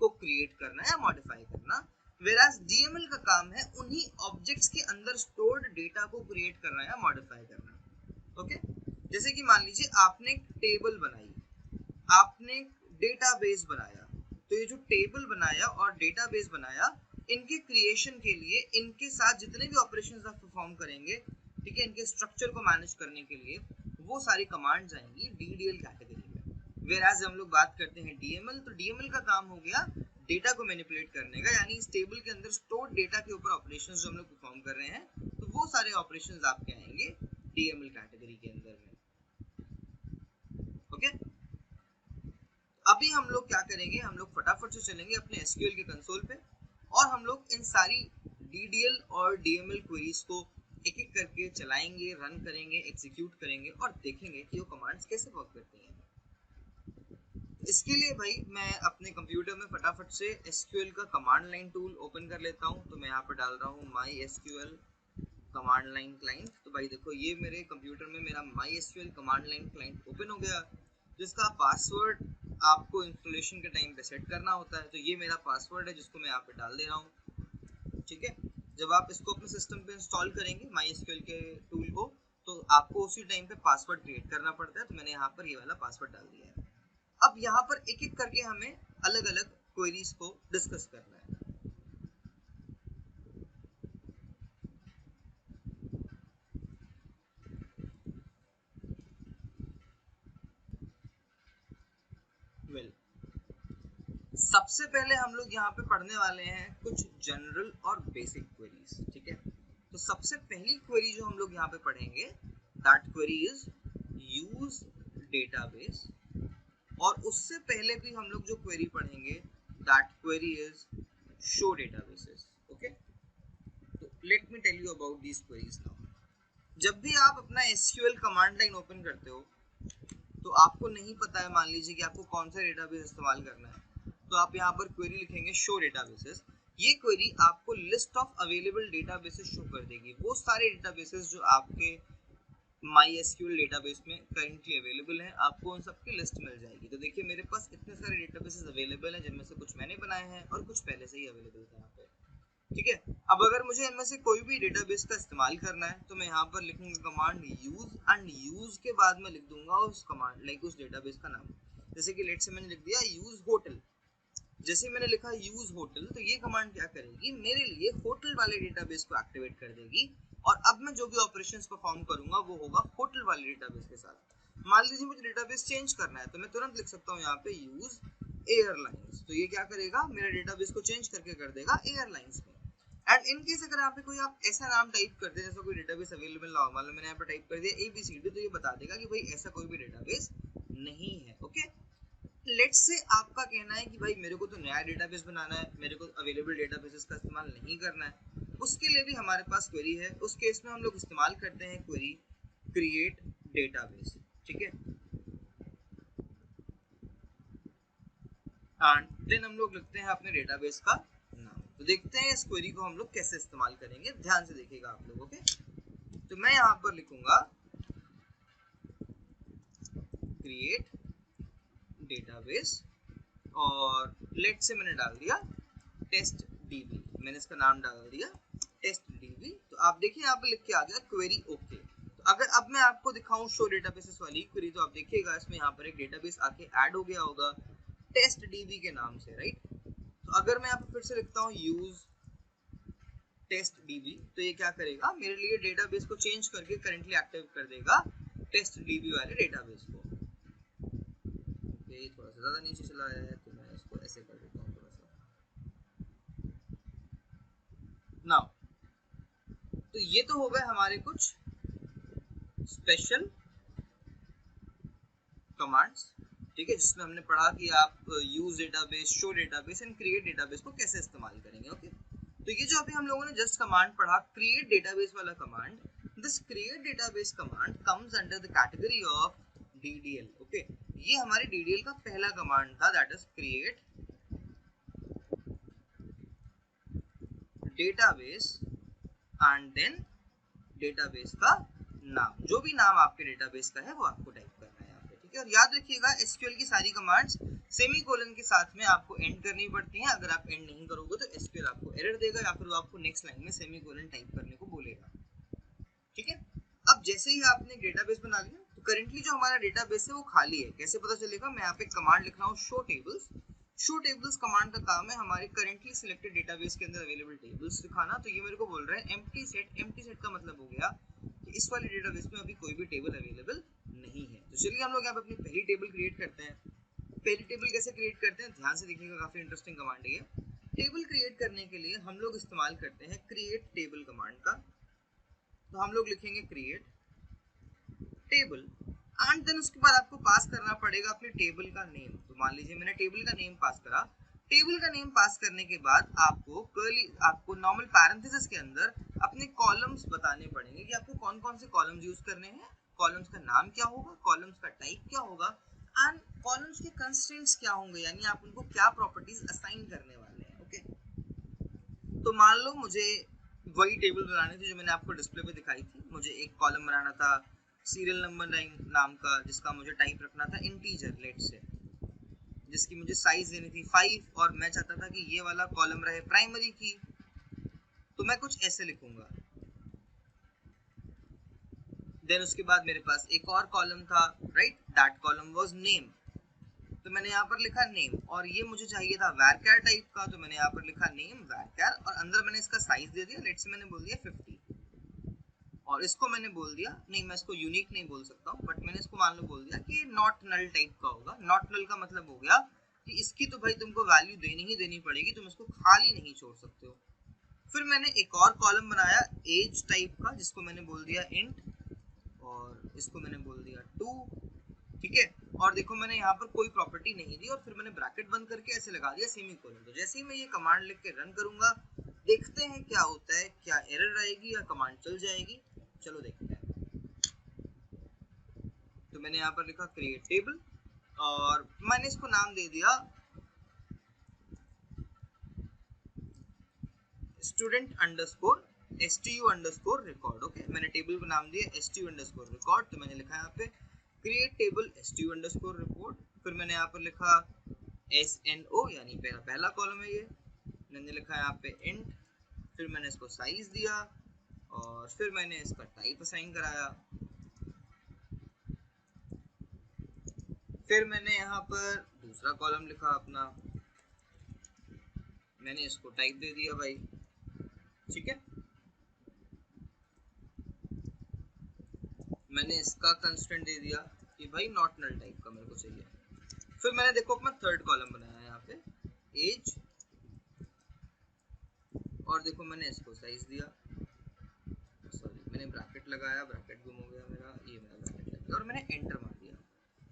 [SPEAKER 1] को क्रिएट करना या मॉडिफाई करना, whereas DML का काम है उन्हीं ऑब्जेक्ट्स के अंदर स्टोर्ड डेटा को क्रिएट करना या मॉडिफाई करना। ओके, जैसे कि मान लीजिए आपने एक टेबल बनाई, आपने डेटाबेस बनाया, तो ये जो टेबल बनाया और डेटाबेस बनाया, इनके क्रिएशन के लिए इनके साथ जितने भी ऑपरेशंस आप परफॉर्म करेंगे, ठीक है, इनके स्ट्रक्चर को मैनेज करने के लिए वो सारी कमांड्स आएंगी DDL कैटेगरी में। वेराज हम लोग बात करते हैं DML, तो DML का काम हो गया डेटा को मैनिपुलेट करने का, यानी इस टेबल के अंदर स्टोर्ड डेटा के ऊपर ऑपरेशंस जो हम लोग परफॉर्म कर रहे हैं, तो वो सारे ऑपरेशंस आपके आएंगे DML कैटेगरी के अंदर में। ओके, अभी हम लोग क्या करेंगे, हम लोग फटाफट से चलेंगे अपने SQL के कंसोल पे और हम लोग इन सारी DDL और DML क्वेरीज को एक एक करके चलाएंगे, रन करेंगे, एग्जीक्यूट करेंगे और देखेंगे कि वो कमांड्स कैसे वर्क करती हैं। इसके लिए भाई मैं अपने कंप्यूटर में फटाफट से SQL का कमांड लाइन टूल ओपन कर लेता हूँ। तो मैं यहाँ पर डाल रहा हूँ MySQL कमांड लाइन क्लाइंट। तो भाई देखो ये मेरे कंप्यूटर में मेरा MySQL command line client open हो गया, जिसका पासवर्ड आपको इंस्टॉलेशन के टाइम पे सेट करना होता है। तो ये मेरा पासवर्ड है जिसको मैं यहाँ पे डाल दे रहा हूँ। ठीक है, जब आप इसको अपने सिस्टम पे इंस्टॉल करेंगे MySQL के टूल को, तो आपको उसी टाइम पे पासवर्ड क्रिएट करना पड़ता है। तो मैंने यहाँ पर ये वाला पासवर्ड डाल दिया है। अब यहाँ पर एक एक करके हमें अलग अलग क्वेरीज को डिस्कस करना है। सबसे पहले हम लोग यहाँ पे पढ़ने वाले हैं कुछ जनरल और बेसिक क्वेरीज। ठीक है, तो सबसे पहली क्वेरी जो हम लोग यहाँ पे पढ़ेंगे, that query is use database. और उससे पहले भी हम लोग जो क्वेरी पढ़ेंगे, that query is show databases. Okay, तो let me tell you about these queries now. जब भी आप अपना SQL कमांड लाइन ओपन करते हो, तो आपको नहीं पता है, मान लीजिए कि आपको कौन सा डेटाबेस इस्तेमाल करना है, तो आप यहाँ पर क्वेरी लिखेंगे शो डेटाबेसेस। ये क्वेरी आपको list of available databases show कर देगी, वो सारे डेटाबेसेस जो आपके MySQL डेटाबेस में करेंटली अवेलेबल हैं, आपको उन सबकी लिस्ट मिल जाएगी। तो देखिए मेरे पास इतने सारे डेटाबेसेस अवेलेबल हैं, जिनमें से कुछ मैंने बनाए हैं और कुछ पहले से ही अवेलेबल थे यहाँ पे। ठीक है, अब अगर मुझे इनमें से कोई भी डेटाबेस का इस्तेमाल करना है, तो मैं यहाँ पर लिखूंगा कमांड यूज, एंड यूज के बाद में लिख दूंगा उस कमांड लाइक उस डेटाबेस का नाम। जैसे कि लेट से मैंने लिख दिया यूज होटल। जैसे मैंने लिखा यूज होटल, तो ये कमांड क्या करेगी, मेरे लिए होटल वाले डेटाबेस को एक्टिवेट कर देगी। और अब मैं जो भी ऑपरेशंस परफॉर्म करूंगा वो होगा होटल वाले डेटाबेस के साथ। मान लीजिए मुझे डेटाबेस चेंज करना है, तो मैं तुरंत लिख सकता हूँ यहाँ पे यूज एयरलाइंस। तो ये क्या करेगा, मेरे डेटाबेस को चेंज करके कर देगा एयरलाइंस में। एंड इन केस अगर यहाँ पे कोई आप ऐसा नाम टाइप कर दे, जैसा कोई डेटाबेस अवेलेबल ना हो, मान लो मैंने यहाँ पे टाइप कर दिया ABCD, तो ये बता देगा कि भाई ऐसा कोई भी डेटाबेस नहीं है। ओके, लेट्स से आपका कहना है कि भाई मेरे को तो नया डेटाबेस बनाना है, मेरे को अवेलेबल डेटाबेसेस का इस्तेमाल नहीं करना है, उसके लिए भी हमारे पास क्वेरी है। उस केस में हम लोग इस्तेमाल करते हैं क्वेरी क्रिएट डेटाबेस, ठीक है। एंड देन हम लोग लिखते हैं अपने डेटाबेस का नाम। तो देखते हैं इस क्वेरी को हम लोग कैसे इस्तेमाल करेंगे, ध्यान से देखिएगा आप लोग, ओके। तो मैं यहाँ पर लिखूंगा क्रिएट डेटाबेस और लेट से मैंने डाल दिया टेस्ट डीबी, मैंने इसका नाम डाल दिया टेस्ट डीबी। तो आप देखिए यहाँ पे लिख के आ गया क्वेरी ओके। तो अगर अब मैं आपको दिखाऊं शो डेटाबेसेस वाली क्वेरी, तो आप देखिएगा इसमें यहाँ पर एक डेटाबेस आके ऐड हो गया होगा टेस्ट डीबी के नाम से, राइट। तो अगर मैं यहाँ पे फिर से लिखता हूँ यूज टेस्ट डीबी, तो ये क्या करेगा, मेरे लिए डेटाबेस को चेंज करके करंटली एक्टिव कर देगा टेस्ट डीबी वाले डेटाबेस को। थोड़ा सा ज्यादा नीचे चला आया है, तो मैं इसको ऐसे कर देता हूँ थोड़ा सा। नाउ तो ये तो हो गए हमारे कुछ स्पेशल कमांड्स, ठीक है, जिसमें हमने पढ़ा कि आप use database, show database and create database को कैसे इस्तेमाल करेंगे, ओके। तो ये जो अभी हम लोगों ने जस्ट कमांड पढ़ा क्रिएट डेटाबेस वाला command, this create database command comes under the category of DDL, okay. ये हमारे डीडीएल का पहला कमांड था, that is create database and then database का नाम, जो भी नाम आपके डेटाबेस का है वो आपको टाइप करना है यहाँ पे, ठीक है। और याद रखिएगा एसक्यूएल की सारी कमांड्स सेमीकोलन के साथ में आपको एंड करनी पड़ती हैं। अगर आप एंड नहीं करोगे तो एसक्यूएल आपको एरर देगा या फिर वो आपको नेक्स्ट लाइन में सेमीकोलन टाइप करने को बोलेगा, ठीक है। अब जैसे ही आपने डेटाबेस बना लिया, तो करेंटली जो हमारा डेटाबेस है वो खाली है, कैसे पता चलेगा, मैं यहाँ पे कमांड लिख रहा हूँ show tables. Show tables command का काम है हमारे करेंटली सिलेक्टेड डेटाबेस के अंदर अवेलेबल टेबल्स दिखाना। तो ये मेरे को बोल रहा है एम्प्टी सेट। एम्प्टी सेट का मतलब हो गया कि इस वाले डेटाबेस में अभी कोई भी टेबल अवेलेबल नहीं है। तो चलिए हम लोग यहाँ पे अपनी पहली टेबल क्रिएट करते हैं। पहली टेबल कैसे क्रिएट करते हैं, ध्यान से देखिएगा, काफी इंटरेस्टिंग कमांड है ये। टेबल क्रिएट करने के लिए हम लोग इस्तेमाल करते हैं क्रिएट टेबल कमांड का। तो हम लोग लिखेंगे क्रिएट टेबल एंड देन उसके बाद आपको पास करना पड़ेगा अपने टेबल का नेम। तो मान लीजिए मैंने टेबल का नेम पास करा। टेबल का नेम पास करने के बाद आपको नॉर्मल पैरेंथेसिस के अंदर अपने कॉलम्स बताने पड़ेंगे कि आपको कौन कौन से कॉलम्स यूज करने हैं, कॉलम्स का नाम क्या होगा, कॉलम्स का टाइप क्या होगा एंड कॉलम्स के कंस्ट्रेंट्स क्या होंगे, यानी आप उनको क्या प्रॉपर्टीज असाइन करने वाले हैं, ओके। तो मान लो मुझे वही टेबल बनानी थी जो मैंने आपको डिस्प्ले पे दिखाई थी। मुझे एक कॉलम बनाना था सीरियल नंबर नाम का, जिसका मुझे टाइप रखना था इंटीजर लेट से, जिसकी मुझे साइज देनी थी 5 और मैं चाहता था कि ये वाला कॉलम रहे प्राइमरी की। तो मैं कुछ ऐसे लिखूंगा। देन उसके बाद मेरे पास एक और कॉलम था, right, that column was name. तो मैंने यहाँ पर लिखा नेम और ये मुझे चाहिए था वैरचर टाइप का, तो मैंने यहाँ पर लिखा नेम वैरचर और अंदर मैंने इसका साइज दे दिया, लेट्स से मैंने बोल दिया 50 और इसको मैंने बोल दिया, नहीं मैं इसको यूनिक नहीं बोल सकता हूँ, बट मैंने इसको मान लो बोल दिया कि नॉट नल टाइप का होगा। नॉट नल का मतलब हो गया कि इसकी तो भाई तुमको वैल्यू देनी ही देनी पड़ेगी, तुम इसको खाली नहीं छोड़ सकते हो। फिर मैंने एक और कॉलम बनाया एज टाइप का, जिसको मैंने बोल दिया इंट और इसको मैंने बोल दिया 2, ठीक है। और देखो मैंने यहाँ पर कोई प्रॉपर्टी नहीं दी और फिर मैंने ब्रैकेट बंद करके ऐसे लगा दिया सेमीकोलन। तो जैसे ही मैं ये कमांड लिख के रन करूंगा, देखते हैं क्या होता है, क्या एरर आएगी या कमांड चल जाएगी। चलो देखते हैं। तो मैंने यहाँ पर लिखा क्रिएट टेबल और मैंने इसको नाम दे दिया student underscore STU underscore record, okay. मैंने टेबल को नाम दिया STU अंडरस्कोर रिकॉर्ड। तो मैंने लिखा यहाँ पे create table STU underscore report. फिर मैंने यहाँ पर लिखा SNO यानी पहला कॉलम है ये। मैंने लिखा यहाँ पे इंट, फिर मैंने इसको साइज दिया और फिर मैंने इसका टाइप असाइन कराया। फिर मैंने यहाँ पर दूसरा कॉलम लिखा अपना, मैंने इसको टाइप दे दिया भाई, ठीक है। मैंने इसका कंस्ट्रेंट दे दिया कि भाई नॉट नल टाइप का मेरे को चाहिए। फिर मैंने देखो अपना थर्ड कॉलम बनाया यहाँ पे एज और देखो मैंने इसको साइज दिया, सॉरी मैंने ब्रैकेट लगाया, ब्रैकेट गुम हो गया मेरा, ये मेरा ब्रैकेट लग गया और मैंने एंटर मार दिया।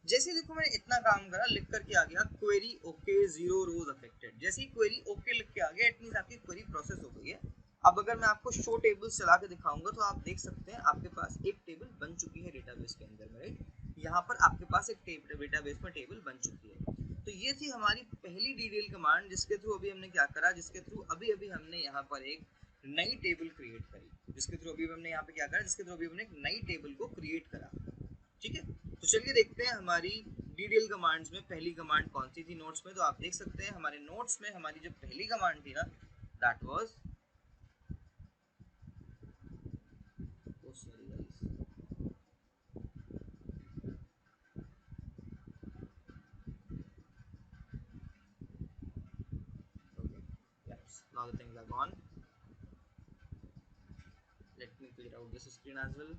[SPEAKER 1] जैसे देखो मैंने इतना काम करा, लिख करके आ गया क्वेरी ओके 0 रोज अफेक्टेड। जैसे ही क्वेरी ओके लिख के आ गया इट मींस आपकी क्वेरी प्रोसेस हो गई है। अब अगर मैं आपको शो टेबल्स चला के दिखाऊंगा तो आप देख सकते हैं आपके पास एक टेबल बन चुकी है डेटाबेस के अंदर में, राइट। यहाँ पर आपके पास एक डेटाबेस में टेबल बन चुकी है। तो ये थी हमारी पहली डीडीएल कमांड, जिसके थ्रू अभी हमने क्या करा, जिसके थ्रू अभी अभी हमने यहाँ पर एक नई टेबल क्रिएट करी, जिसके थ्रू अभी हमने यहाँ पे क्या करा, जिसके थ्रू अभी हमने एक नई टेबल को क्रिएट करा। ठीक है, तो चलिए देखते हैं हमारी डीडीएल कमांड्स में पहली कमांड कौन सी थी नोट्स में। तो आप देख सकते हैं हमारे नोट्स में हमारी जो पहली कमांड थी ना, that was sorry guys, okay, yes, now the things are gone, let me clear out this screen as well.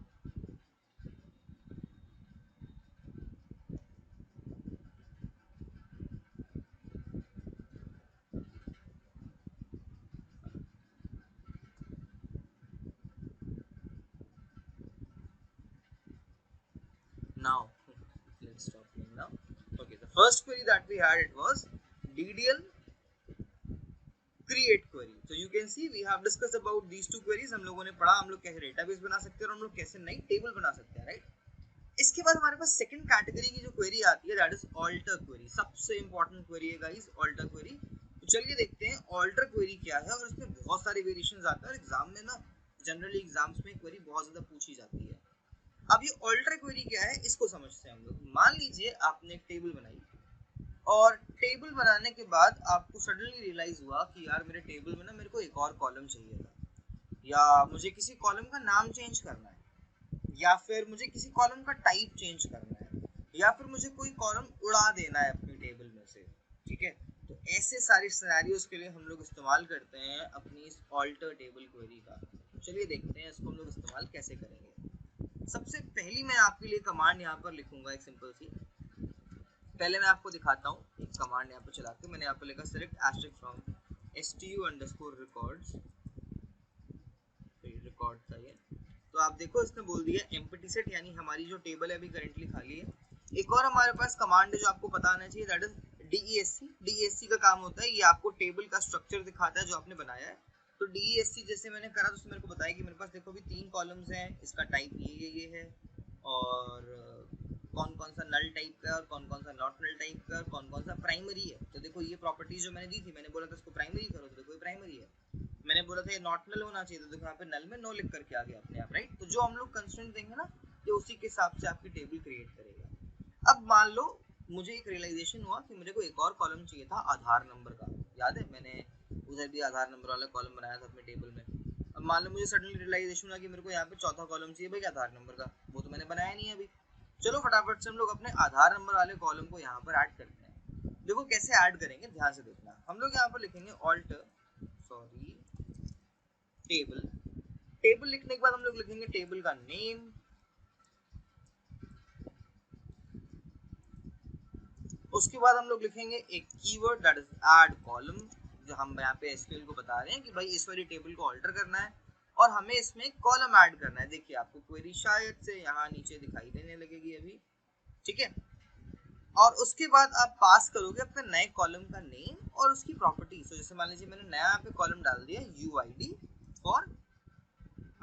[SPEAKER 1] Now let's stop playing now. Okay, the first query that we had, it was DDL create query. So you can see we have discussed about these two queries. हम लोगों ने पढ़ा हम लोग कैसे डेटाबेस बना सकते हैं और हम लोग कैसे नई टेबल बना सकते हैं, राइट। इसके बाद हमारे पास सेकंड कैटेगरी की जो क्वेरी आती है दैट इज ऑल्टर क्वेरी। सबसे इंपॉर्टेंट क्वेरी है गाइस ऑल्टर क्वेरी। तो चलिए देखते हैं ऑल्टर क्वेरी क्या है, और इसमें बहुत सारे वेरिएशंस आते हैं और एग्जाम में ना जनरली एग्जाम्स में क्वेरी बहुत ज्यादा पूछी जाती है। अब ये ऑल्टर क्वेरी क्या है इसको समझते हैं हम लोग। मान लीजिए आपने एक टेबल बनाई और टेबल बनाने के बाद आपको सडनली रियलाइज हुआ कि यार मेरे टेबल में ना मेरे को एक और कॉलम चाहिए था, या मुझे किसी कॉलम का नाम चेंज करना है, या फिर मुझे किसी कॉलम का टाइप चेंज करना है, या फिर मुझे कोई कॉलम उड़ा देना है अपनी टेबल में से। ठीक है, तो ऐसे सारे सिनेरियोज के लिए हम लोग इस्तेमाल करते हैं अपनी इस ऑल्टर टेबल क्वेरी का। चलिए देखते हैं इसको हम लोग इस्तेमाल कैसे करेंगे। सबसे पहली मैं आपके लिए कमांड यहाँ पर लिखूंगा एक सिंपल सी। पहले मैं आपको दिखाता हूँ एक कमांड यहाँ पर चला के। मैंने यहाँ पर लिखा select asterisk from stu_records, record था ये। तो आप देखो इसने बोल दिया एम्प्टी सेट, यानी हमारी जो टेबल है अभी करेंटली खाली है। एक और हमारे पास कमांड है जो आपको पता आना चाहिए, दैट इज DESC। DESC का काम होता है, ये आपको टेबल का स्ट्रक्चर दिखाता है जो आपने बनाया है। तो DESC जैसे मैंने करा तो उसने मेरे को बताया कि मेरे पास देखो अभी 3 कॉलम्स हैं, इसका टाइप ये है, और कौन कौन सा नल टाइप का है और कौन कौन सा नॉट नल टाइप का है और कौन कौन सा प्राइमरी है। तो देखो ये प्रॉपर्टीज जो मैंने दी थी, मैंने बोला था इसको प्राइमरी करो, तो देखो ये प्राइमरी है। मैंने बोला था ये नॉट नल होना चाहिए, तो देखो यहाँ पे नल में नो लिख करके आ गया अपने आप, राइट। तो जो हम लोग कंस्ट्रेंट देंगे ना, ये उसी के हिसाब से आपकी टेबल क्रिएट करेगा। अब मान लो मुझे एक रियलाइजेशन हुआ कि मेरे को एक और कॉलम चाहिए था आधार नंबर का। याद है मैंने उधर भी आधार नंबर वाला कॉलम बनाया था अपने टेबल में। अब मान लो मुझे सडनली रियलाइजेशन हुआ कि मेरे को यहाँ पे चौथा कॉलम चाहिए भाई आधार नंबर का, वो तो मैंने बनाया नहीं है अभी। चलो फटाफट से हम लोग अपने आधार नंबर वाले कॉलम को यहाँ पर ऐड करते हैं। देखो कैसे ऐड करेंगे, ध्यान से देखना। हम लोग यहाँ पर लिखेंगे ऑल्टर टेबल। टेबल लिखने के बाद हम लोग लिखेंगे टेबल का नेम, उसके बाद हम लोग लिखेंगे एक keyword that is add column, जो हम यहाँ पे एसक्यूएल को बता रहे हैं कि भाई इस वाली टेबल को ऑल्टर करना है और हमें इसमें कॉलम ऐड करना है। देखिए आपको क्वेरी शायद से यहाँ नीचे दिखाई देने लगेगी अभी, ठीक है। और उसके बाद आप पास करोगे अपने नए कॉलम का नेम और उसकी प्रॉपर्टीज। तो जैसे मान लीजिए मैंने नया यहाँ पे कॉलम डाल दिया UID for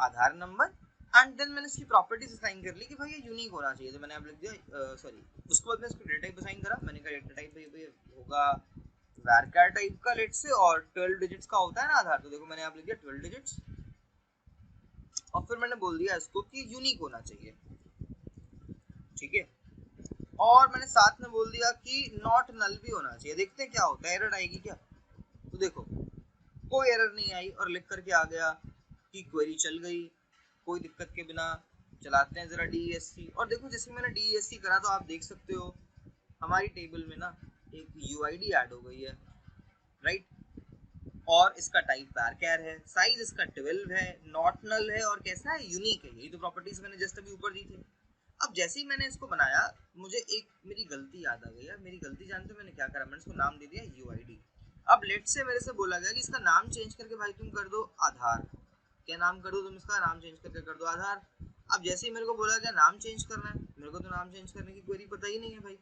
[SPEAKER 1] Aadhaar number, and then मैंने इसकी प्रॉपर्टीज असाइन कर ली कि भाई ये यूनिक होना चाहिए। तो मैंने अब लिख दिया सॉरी, उसके बाद मैं इसको डेटा टाइप असाइन करा। मैंने कहा डेटा टाइप होगा varchar टाइप का लेट से, और 12 डिजिट्स का होता है ना आधार। तो देखो मैंने यहाँ लिख दिया 12 डिजिट्स, और फिर मैंने बोल दिया इसको कि यूनिक होना चाहिए, ठीक है। और मैंने साथ में बोल दिया कि नॉट नल भी होना चाहिए। देखते हैं क्या होता है, एरर आएगी क्या। तो देखो कोई एरर नहीं आई और लिख करके आ गया कि क्वेरी चल गई कोई दिक्कत के बिना। चलाते हैं जरा DESC, और देखो जैसे मैंने DESC करा तो आप देख सकते हो हमारी टेबल में ना एक UID ऐड हो गई है, राइट। और इसका टाइप varchar है, साइज इसका 12 है, नॉट नल है और कैसा है, यूनिक है। यही तो प्रॉपर्टीज मैंने जस्ट अभी ऊपर दी थी। अब जैसे ही मैंने इसको बनाया मुझे एक मेरी गलती याद आ गई यार। मेरी गलती जानते हो मैंने क्या करा, मैंने इसको नाम दे दिया UID। अब लेट से मेरे से बोला गया कि इसका नाम चेंज करके भाई तुम कर दो आधार। क्या नाम कर दो तुम इसका, नाम चेंज करके कर दो आधार। अब जैसे ही मेरे को बोला क्या नाम चेंज करना है, मेरे को तो नाम चेंज करने की क्वेरी पता ही नहीं है भाई।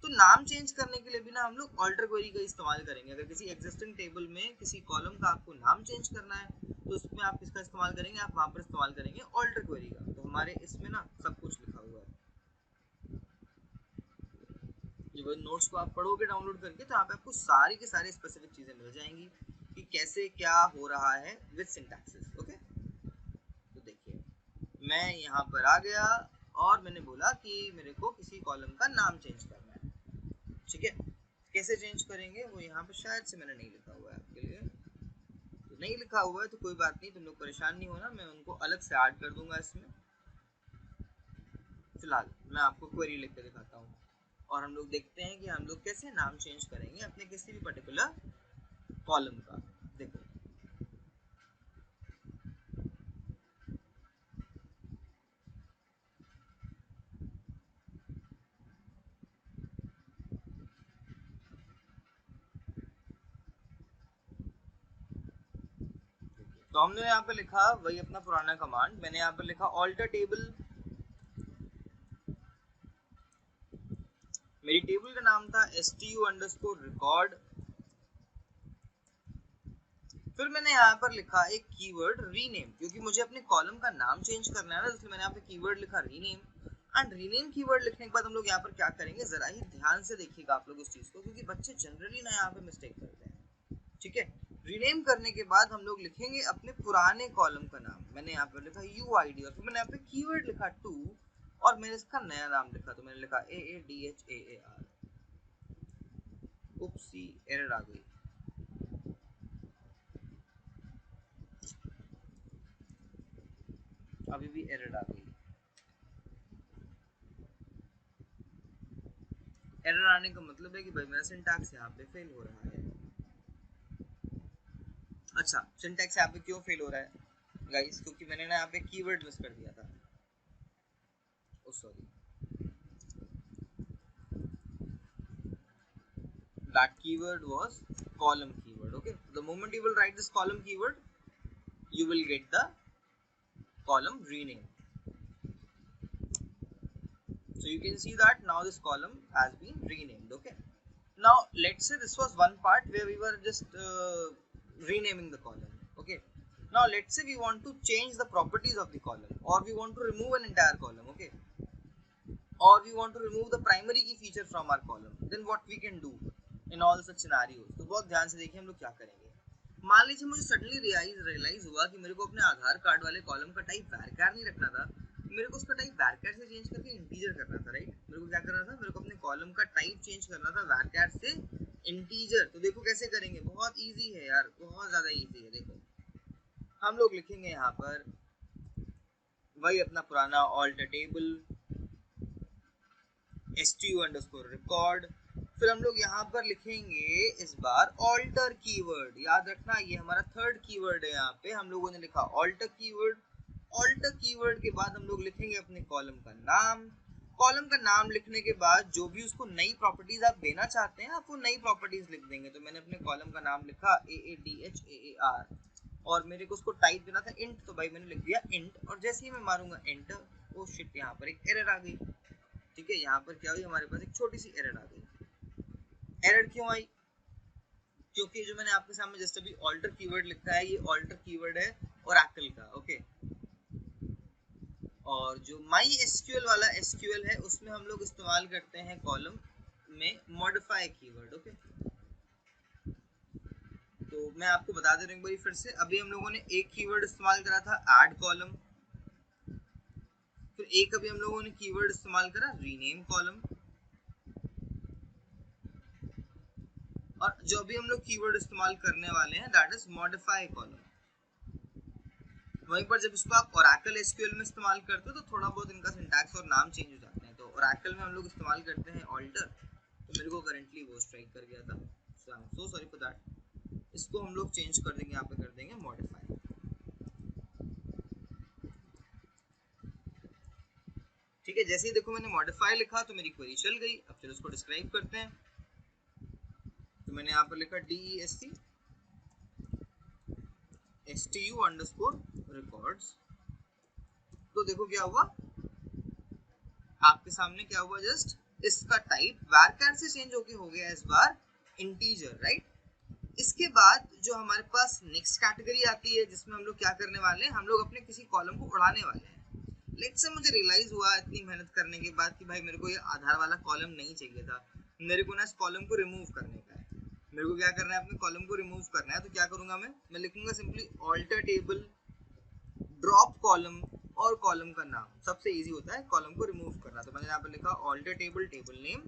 [SPEAKER 1] तो नाम चेंज करने के लिए भी ना हम लोग ऑल्टर क्वेरी का इस्तेमाल करेंगे। अगर किसी एग्जिस्टिंग टेबल में किसी कॉलम का आपको नाम चेंज करना है तो उसमें आप किसका इस्तेमाल करेंगे, आप वहां पर इस्तेमाल करेंगे ऑल्टर क्वेरी का। तो हमारे इसमें ना सब कुछ लिखा हुआ है। ये नोट्स को आप पढ़ोगे डाउनलोड करके तो यहाँ पे आपको सारी के सारी स्पेसिफिक चीजें मिल जाएंगी कि कैसे क्या हो रहा है विद सिंटैक्सेस। ओके, तो देखिए मैं यहाँ पर आ गया और मैंने बोला कि मेरे को किसी कॉलम का नाम चेंज करना है। ठीक है, कैसे चेंज करेंगे वो यहाँ पे शायद से मैंने नहीं लिखा हुआ है आपके लिए, तो नहीं लिखा हुआ है तो कोई बात नहीं, तुम लोग परेशान नहीं होना, मैं उनको अलग से ऐड कर दूंगा इसमें। फिलहाल मैं आपको क्वेरी लिख के दिखाता हूँ और हम लोग देखते हैं कि हम लोग कैसे नाम चेंज करेंगे अपने किसी भी पर्टिकुलर कॉलम का। देखो तो हमने यहाँ पे लिखा वही अपना पुराना कमांड, मैंने यहाँ पर लिखा ऑल्टर टेबल। मेरी टेबल का नाम था stu_record। फिर मैंने यहाँ पर लिखा एक कीवर्ड रीनेम, क्योंकि मुझे अपने कॉलम का नाम चेंज करना है ना, इसलिए मैंने यहाँ पे कीवर्ड लिखा रीनेम। एंड रीनेम कीवर्ड लिखने के बाद हम लोग यहाँ पर क्या करेंगे, जरा ही ध्यान से देखिएगा आप लोग उस चीज को, क्योंकि बच्चे जनरली ना यहाँ पे मिस्टेक करते हैं। ठीक है, रीनेम करने के बाद हम लोग लिखेंगे अपने पुराने कॉलम का नाम। मैंने यहाँ पर लिखा UID और फिर मैंने यहाँ पे कीवर्ड लिखा टू और मैंने इसका नया नाम लिखा, तो मैंने लिखा AADHAAR। उपसी एरर आ गई। अभी भी एरर आ गई। एरर आने का मतलब है कि भाई मेरा सिंटैक्स यहाँ पे फेल हो रहा है। अच्छा, सिंटैक्स यहाँ पे क्यों फेल हो रहा है गाइस, क्योंकि मैंने ना यहाँ पे कीवर्ड मिस कर दिया था। ओ sorry, that keyword was column keyword. Okay, the moment you will write this column keyword you will get the column rename. So you can see that now this column has been renamed. Okay, now let's say this was one part where we were just renaming the column. Okay, now let's say we want to change the properties of the column or we want to remove an entire column. Okay, or we want to remove the primary key feature from our column, then what we can do in all such scenarios। तो बहुत ध्यान से देखिए हम लोग क्या करेंगे। मान लीजिए मुझे सडनली रियलाइज हुआ कि मेरे को अपने आधार कार्ड वाले कॉलम का टाइप varchar नहीं रखना था, मेरे को उसका टाइप varchar से चेंज करके इंटीजर करना था। राइट, मेरे को क्या करना था, मेरे को अपने कॉलम का टाइप चेंज करना था varchar से इंटीजर। तो देखो कैसे करेंगे, बहुत इजी है यार, बहुत ज्यादा इजी है। देखो हम लोग लिखेंगे यहाँ पर वही अपना पुराना ऑल्टर टेबल stu_record। फिर हम लोग यहाँ पर लिखेंगे इस बार ऑल्टर कीवर्ड। याद रखना ये हमारा थर्ड कीवर्ड है, यहाँ पे हम लोगों ने लिखा ऑल्टर कीवर्ड। ऑल्टर कीवर्ड के बाद हम लोग लिखेंगे अपने कॉलम का नाम। कॉलम का नाम लिखने के बाद जो भी उसको नई प्रॉपर्टीज आप देना चाहते हैं आप वो नई प्रॉपर्टीज लिख देंगे। तो मैंने अपने कॉलम का नाम लिखा AADHAAR और मेरे को उसको टाइप देना था इंट, तो भाई मैंने लिख दिया इंट। और जैसे ही मैं मारूंगा एंटर, ओ शिट, यहाँ पर एक एरर आ गई। ठीक है, यहाँ पर क्या हुई, हमारे पास एक छोटी सी एरर आ गई। एरर क्यों आई, क्योंकि जो मैंने आपके सामने जस्ट अभी ऑल्टर कीवर्ड लिखा है, ये ऑल्टर कीवर्ड है ओरेकल का। ओके, और जो माई एसक्यूएल वाला एसक्यूएल है उसमें हम लोग इस्तेमाल करते हैं कॉलम में मॉडिफाई कीवर्ड। ओके, तो मैं आपको बता दे रहा हूँ एक बार फिर से। अभी हम लोगों ने एक कीवर्ड इस्तेमाल करा था ऐड कॉलम, फिर एक अभी हम लोगों ने कीवर्ड इस्तेमाल करा रीनेम कॉलम, और जो अभी हम लोग कीवर्ड इस्तेमाल करने वाले हैं दैट इज मॉडिफाई कॉलम। वहीं पर जब इसको आप ओरेकल एसक्यूएल में इस्तेमाल करते हो तो थोड़ा बहुत इनका सिंटैक्स और नाम चेंज हो जाते हैं। तो ओरेकल में हम लोग इस्तेमाल करते हैं ऑल्टर, तो मेरे को करंटली वो स्ट्राइक कर गया था, so I am so sorry for that. इसको हम लोग चेंज कर देंगे, यहाँ पे कर देंगे मॉडिफाई। ठीक है, जैसे ही देखो मैंने मॉडिफाई लिखा तो मेरी क्वेरी चल गई। अब चलो इसको डिस्क्राइब करते हैं। तो मैंने यहाँ पर लिखा DEST STU_records तो देखो क्या हुआ आपके सामने, क्या हुआ जस्ट इसका टाइप varchar से चेंज होके हो गया इस बार इंटीजर, राइट। इसके बाद जो हमारे पास नेक्स्ट कैटेगरी आती है जिसमें हम लोग क्या करने वाले हैं, हम लोग अपने किसी कॉलम को उड़ाने वाले हैं। लेट्स से मुझे रियलाइज हुआ इतनी मेहनत करने के बाद कि भाई मेरे को ये आधार वाला कॉलम नहीं चाहिए था, मेरे को ना इस कॉलम को रिमूव करने का है। मेरे को क्या करना है, अपने कॉलम को रिमूव करना है। तो क्या करूंगा मैं लिखूंगा simply alter table drop column और कॉलम का नाम। सबसे इजी होता है कॉलम को रिमूव करना। तो मैंने यहाँ पर लिखा alter table table name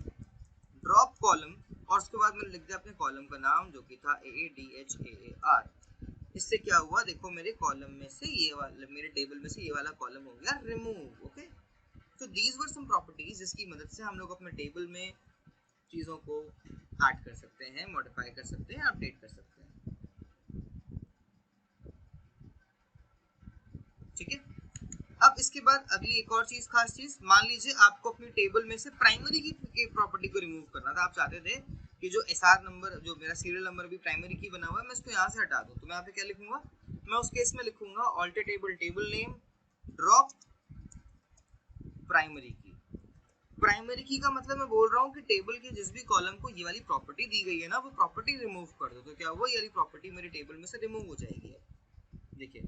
[SPEAKER 1] drop column और उसके बाद मैंने लिख दिया अपने कॉलम का नाम जो कि था AADHAAR। इससे क्या हुआ देखो मेरे कॉलम में से ये वाला, मेरे टेबल में से ये वाला कॉलम हो गया रिमूव। ओके, तो दीज वर सम प्रॉपर्टीज जिसकी मदद से हम लोग अपने टेबल में चीजों को ऐड कर सकते हैं, मॉडिफाई कर सकते हैं, अपडेट कर सकते हैं। ठीक है, अब इसके बाद अगली एक और चीज, खास चीज, मान लीजिए आपको अपनी टेबल में से प्राइमरी की प्रॉपर्टी को रिमूव करना था। आप चाहते थे कि जो SR नंबर, जो मेरा सीरियल नंबर भी प्राइमरी की बना हुआ है, मैं इसको यहाँ से हटा दूं। तो मैं यहाँ पे क्या लिखूंगा, मैं उस केस में लिखूंगा alter table table name drop primary key. Primary key का मतलब मैं बोल रहा हूँ कि टेबल के जिस भी कॉलम को ये वाली प्रॉपर्टी दी गई है ना, वो प्रॉपर्टी रिमूव कर दो। तो क्या हुआ, ये वाली प्रॉपर्टी मेरे टेबल में से रिमूव हो जाएगी। देखिए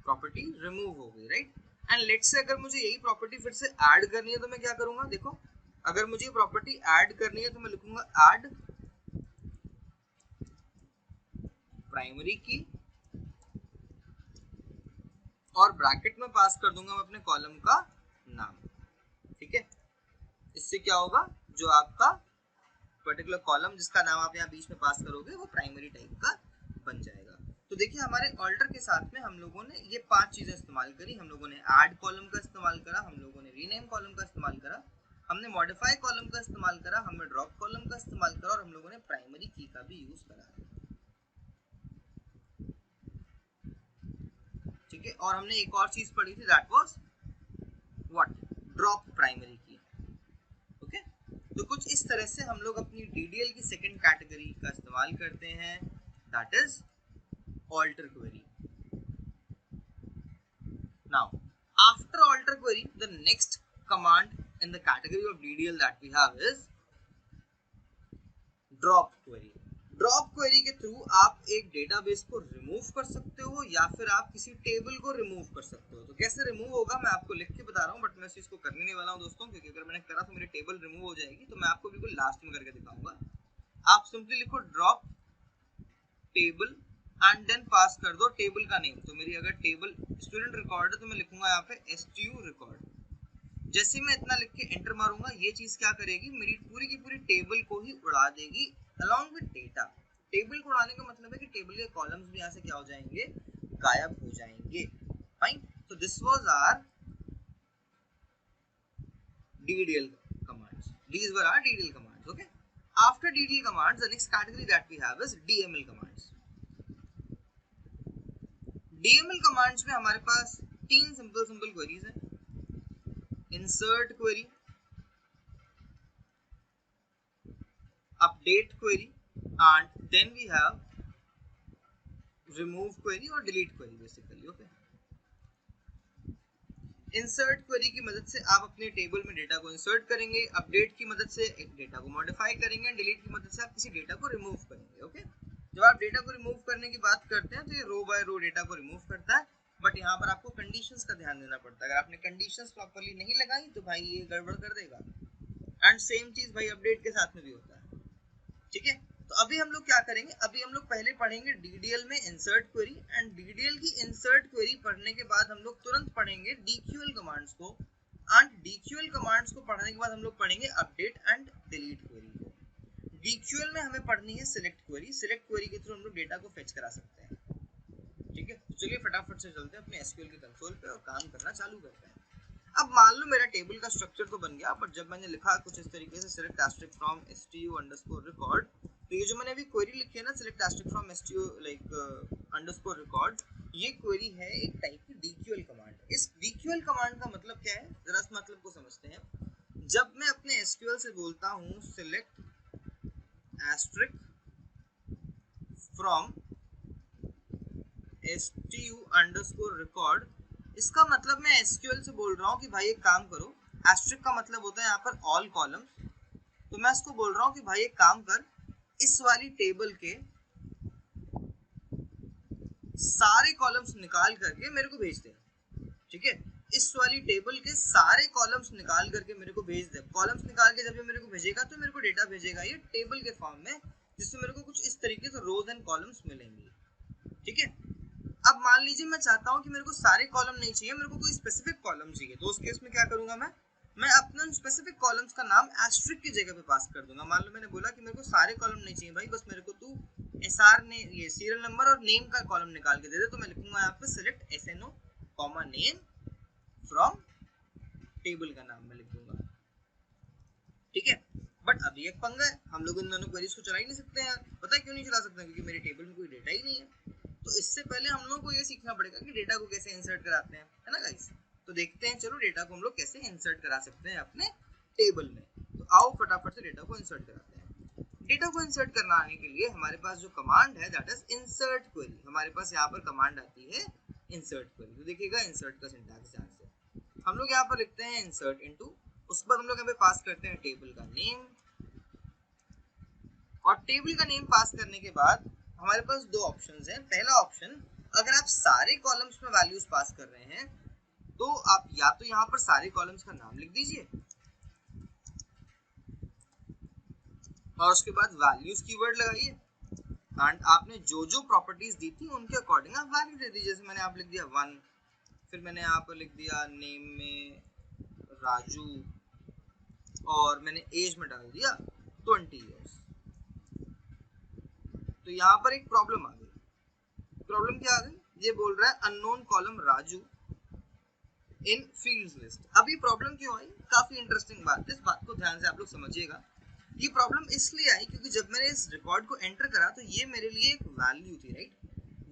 [SPEAKER 1] प्रॉपर्टी रिमूव हो गई, राइट। एंड लेट्स से अगर मुझे यही प्रॉपर्टी फिर से ऐड करनी है तो मैं क्या करूंगा, देखो अगर मुझे ये प्रॉपर्टी ऐड करनी है तो मैं लिखूंगा ऐड प्राइमरी की और ब्रैकेट में पास कर दूंगा मैं अपने कॉलम का नाम। ठीक है, इससे क्या होगा, जो आपका पर्टिकुलर कॉलम जिसका नाम आप यहाँ बीच में पास करोगे वो प्राइमरी टाइप का बन जाएगा। तो देखिए हमारे ऑल्टर के साथ में हम लोगों ने ये 5 चीजें इस्तेमाल करी। हम लोगों ने ऐड कॉलम का इस्तेमाल करा, हम लोगों ने रीनेम कॉलम का इस्तेमाल करा, हमने मॉडिफाई कॉलम का इस्तेमाल करा, हमने ड्रॉप कॉलम का इस्तेमाल करा और हम लोगों ने प्राइमरी की का भी यूज करा। ठीक है, और हमने एक और चीज पढ़ी थी, that was what, drop primary की। ओके, तो कुछ इस तरह से हम लोग अपनी DDL की सेकंड कैटेगरी का इस्तेमाल करते हैं, that is alter query. Now after alter query, the next command in the category of DDL that we have is drop query. Drop query के थ्रू आप एक डेटाबेस को रिमूव कर सकते हो या फिर आप किसी टेबल को रिमूव कर सकते हो। तो कैसे रिमूव होगा मैं आपको लिख के बता रहा हूँ, बट मैं इस चीज को करने नहीं वाला हूँ दोस्तों, क्योंकि अगर मैंने करा तो मेरी टेबल रिमूव हो जाएगी। तो मैं आपको बिल्कुल लास्ट में करके दिखाऊंगा। आप सिंपली लिखो drop table and then pass कर दो टेबल का नेम। तो मेरी अगर टेबल स्टूडेंट रिकॉर्ड है तो मैं लिखूंगा यहाँ पे STU रिकॉर्ड। जैसे मैं इतना लिख के एंटर मारूंगा, ये चीज क्या करेगी, मेरी पूरी की पूरी टेबल को ही उड़ा देगी अलॉन्ग विद डेटा। टेबल को उड़ाने का मतलब है कि टेबल के कॉलम्स भी यहाँ से क्या हो जाएंगे, गायब हो जाएंगे। फाइन, तो this was our DDL commands. These were our DDL commands. Okay. After DDL commands, the next category that we have is DML commands. DML commands में हमारे पास 3 सिंपल क्वेरीज हैं, insert query, update query and then we have remove query और delete query basically. Okay, insert query की मदद से आप अपने टेबल में डेटा को इंसर्ट करेंगे, अपडेट की मदद से एक डेटा को मॉडिफाई करेंगे, डिलीट की मदद से आप किसी डेटा को रिमूव करेंगे। ओके, जब आप डेटा को रिमूव करने की बात करते हैं तो ये रो बाय रो डेटा को रिमूव करता है, बट यहाँ पर आपको कंडीशंस का ध्यान देना पड़ता है। अगर आपने कंडीशंस प्रॉपर्ली नहीं लगाई तो भाई ये गड़बड़ कर देगा। एंड सेम चीज भाई अपडेट के साथ में भी होता है। ठीक है, तो अभी हम लोग क्या करेंगे, अभी हम लोग पहले पढ़ेंगे DDL में इंसर्ट क्वेरी, एंड DDL की इंसर्ट क्वेरी पढ़ने के बाद हम लोग तुरंत पढ़ेंगे DQL कमांड्स को, एंड DQL कमांड्स को पढ़ने के बाद हम लोग पढ़ेंगे अपडेट एंड डिलीट क्वेरी को। DQL में हमें पढ़नी है सिलेक्ट क्वेरी। सिलेक्ट क्वेरी के थ्रू हम लोग डेटा को फेच करा सकते हैं। ठीक है, तो चलिए फटाफट से चलते हैं अपने SQL के कंसोल पे और काम करना चालू करते हैं। अब मान लो मेरा टेबल का स्ट्रक्चर तो बन गया, बट जब मैंने लिखा कुछ इस तरीके से सिलेक्ट एस्ट्रिक फ्रॉम STU_record, तो ये जो मैंने अभी क्वेरी लिखी है ना, select asterisk from STU _record, ये क्वेरी है एक टाइप की DQL कमांड। इस DQL कमांड का मतलब क्या है, जरा इस मतलब को समझते हैं। जब मैं अपने SQL से बोलता हूँ सिलेक्ट एस्ट्रिक फ्रॉम stu_record, इसका मतलब मैं SQL से बोल रहा हूँ कि भाई एक काम करो, एस्ट्रिक का मतलब होता है यहाँ पर ऑल कॉलम्स, तो मैं इसको बोल रहा हूँ कि भाई एक काम कर, इस वाली टेबल के सारे कॉलम्स निकाल करके मेरे को भेज दे, ठीक है, इस वाली टेबल के सारे कॉलम्स निकाल करके मेरे को भेज दे। कॉलम्स निकाल के जब ये मेरे को भेजेगा तो मेरे को डेटा भेजेगा ये टेबल के फॉर्म में, जिससे मेरे को कुछ इस तरीके से रोज एंड कॉलम्स मिलेंगे, ठीक है। अब मान लीजिए मैं चाहता हूँ कि मेरे को सारे कॉलम नहीं चाहिए, मेरे को कोई स्पेसिफिक कॉलम चाहिए, तो उस केस में क्या करूंगा मैं अपने स्पेसिफिक कॉलम्स का नाम एस्ट्रिक की जगह पे पास कर दूंगा। मान लो मैंने बोला कि मेरे को सारे कॉलम नहीं चाहिए भाई, बस मेरे को तू SR ने ये सीरियल नंबर और नेम का कॉलम निकाल के दे दे, तो मैं लिखूंगा यहाँ पे select SNO comma name from table का नाम मैं लिख दूंगा, ठीक है। बट अभी एक पंगा है, हम लोग इन दोनों क्वेरीज को चला ही नहीं सकते हैं। पता है क्यों नहीं चला सकते? क्योंकि मेरी टेबल में कोई डेटा ही नहीं है। तो इससे पहले हम लोग को ये सीखना पड़ेगा कि डेटा को कैसे इंसर्ट कराते हैं, है ना गाइस। तो देखते हैं, चलो डेटा को हम लोग कैसे इंसर्ट करा सकते हैं अपने टेबल में। तो आओ फटाफट से डेटा को इंसर्ट कराते हैं। डेटा को इंसर्ट करना आने के लिए हमारे पास जो कमांड है दैट इज इंसर्ट क्वेरी। हमारे पास यहाँ पर कमांड आती है इंसर्ट क्वेरी। तो देखिएगा इंसर्ट का सिंटैक्स ध्यान से, हम लोग यहाँ पर लिखते हैं इंसर्ट इनटू, उसके बाद हम लोग यहाँ पे पास करते हैं टेबल का नेम, और टेबल का नेम पास करने के बाद हमारे पास दो ऑप्शंस हैं। पहला ऑप्शन, अगर आप सारे कॉलम्स में वैल्यूज पास कर रहे हैं तो आप या तो यहाँ पर सारे कॉलम्स का नाम लिख दीजिए और उसके बाद वैल्यूज कीवर्ड लगाइए, एंड आपने जो जो प्रॉपर्टीज दी थी उनके अकॉर्डिंग आप वैल्यू दे दीजिए। जैसे मैंने आप लिख दिया 1, फिर मैंने यहाँ पर लिख दिया नेम में राजू, और मैंने एज में डाल दिया 20 इयर्स। तो यहाँ पर एक प्रॉब्लम आ गई। प्रॉब्लम क्या आ गई? ये बोल रहा है अननोन कॉलम राजू इन फील्ड्स लिस्ट। अभी प्रॉब्लम क्यों आई? काफी इंटरेस्टिंग बात है, इस बात को ध्यान से आप लोग समझिएगा। ये प्रॉब्लम इसलिए आई क्योंकि जब मैंने इस रिकॉर्ड को एंटर करा तो ये मेरे लिए एक वैल्यू थी, राइट।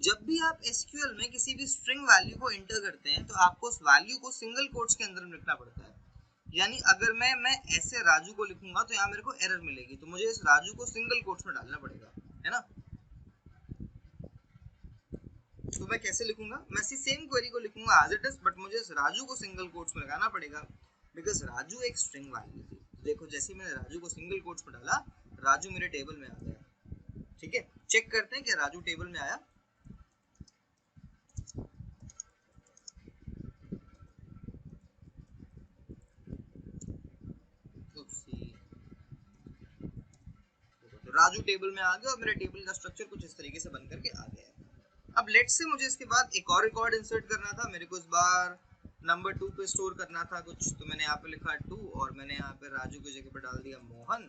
[SPEAKER 1] जब भी आप एसक्यूएल में किसी भी स्ट्रिंग वैल्यू को एंटर करते हैं तो आपको उस वैल्यू को सिंगल कोट्स के अंदर लिखना पड़ता है। यानी अगर मैं ऐसे राजू को लिखूंगा तो यहाँ मेरे को एरर मिलेगी, तो मुझे इस राजू को सिंगल कोट्स में डालना पड़ेगा, है ना। तो मैं कैसे लिखूंगा? मैं इसी सेम क्वेरी को लिखूंगा एज इट इज, बट मुझे इस राजू को सिंगल कोट्स में लगाना पड़ेगा बिकॉज राजू एक स्ट्रिंग वैल्यू थी। देखो जैसे ही मैंने राजू को सिंगल कोट्स में डाला, राजू मेरे टेबल में आ गया, ठीक है। चेक करते हैं कि राजू टेबल में आया। तो राजू टेबल में आ गया और मेरे टेबल का स्ट्रक्चर कुछ इस तरीके से बन करके आ गया है। अब लेट से मुझे इसके बाद एक और रिकॉर्ड इंसर्ट करना था। मेरे को इस बार नंबर 2 पे स्टोर करना था कुछ, तो मैंने यहाँ पे लिखा 2 और मैंने यहाँ पे राजू की जगह पे डाल दिया मोहन,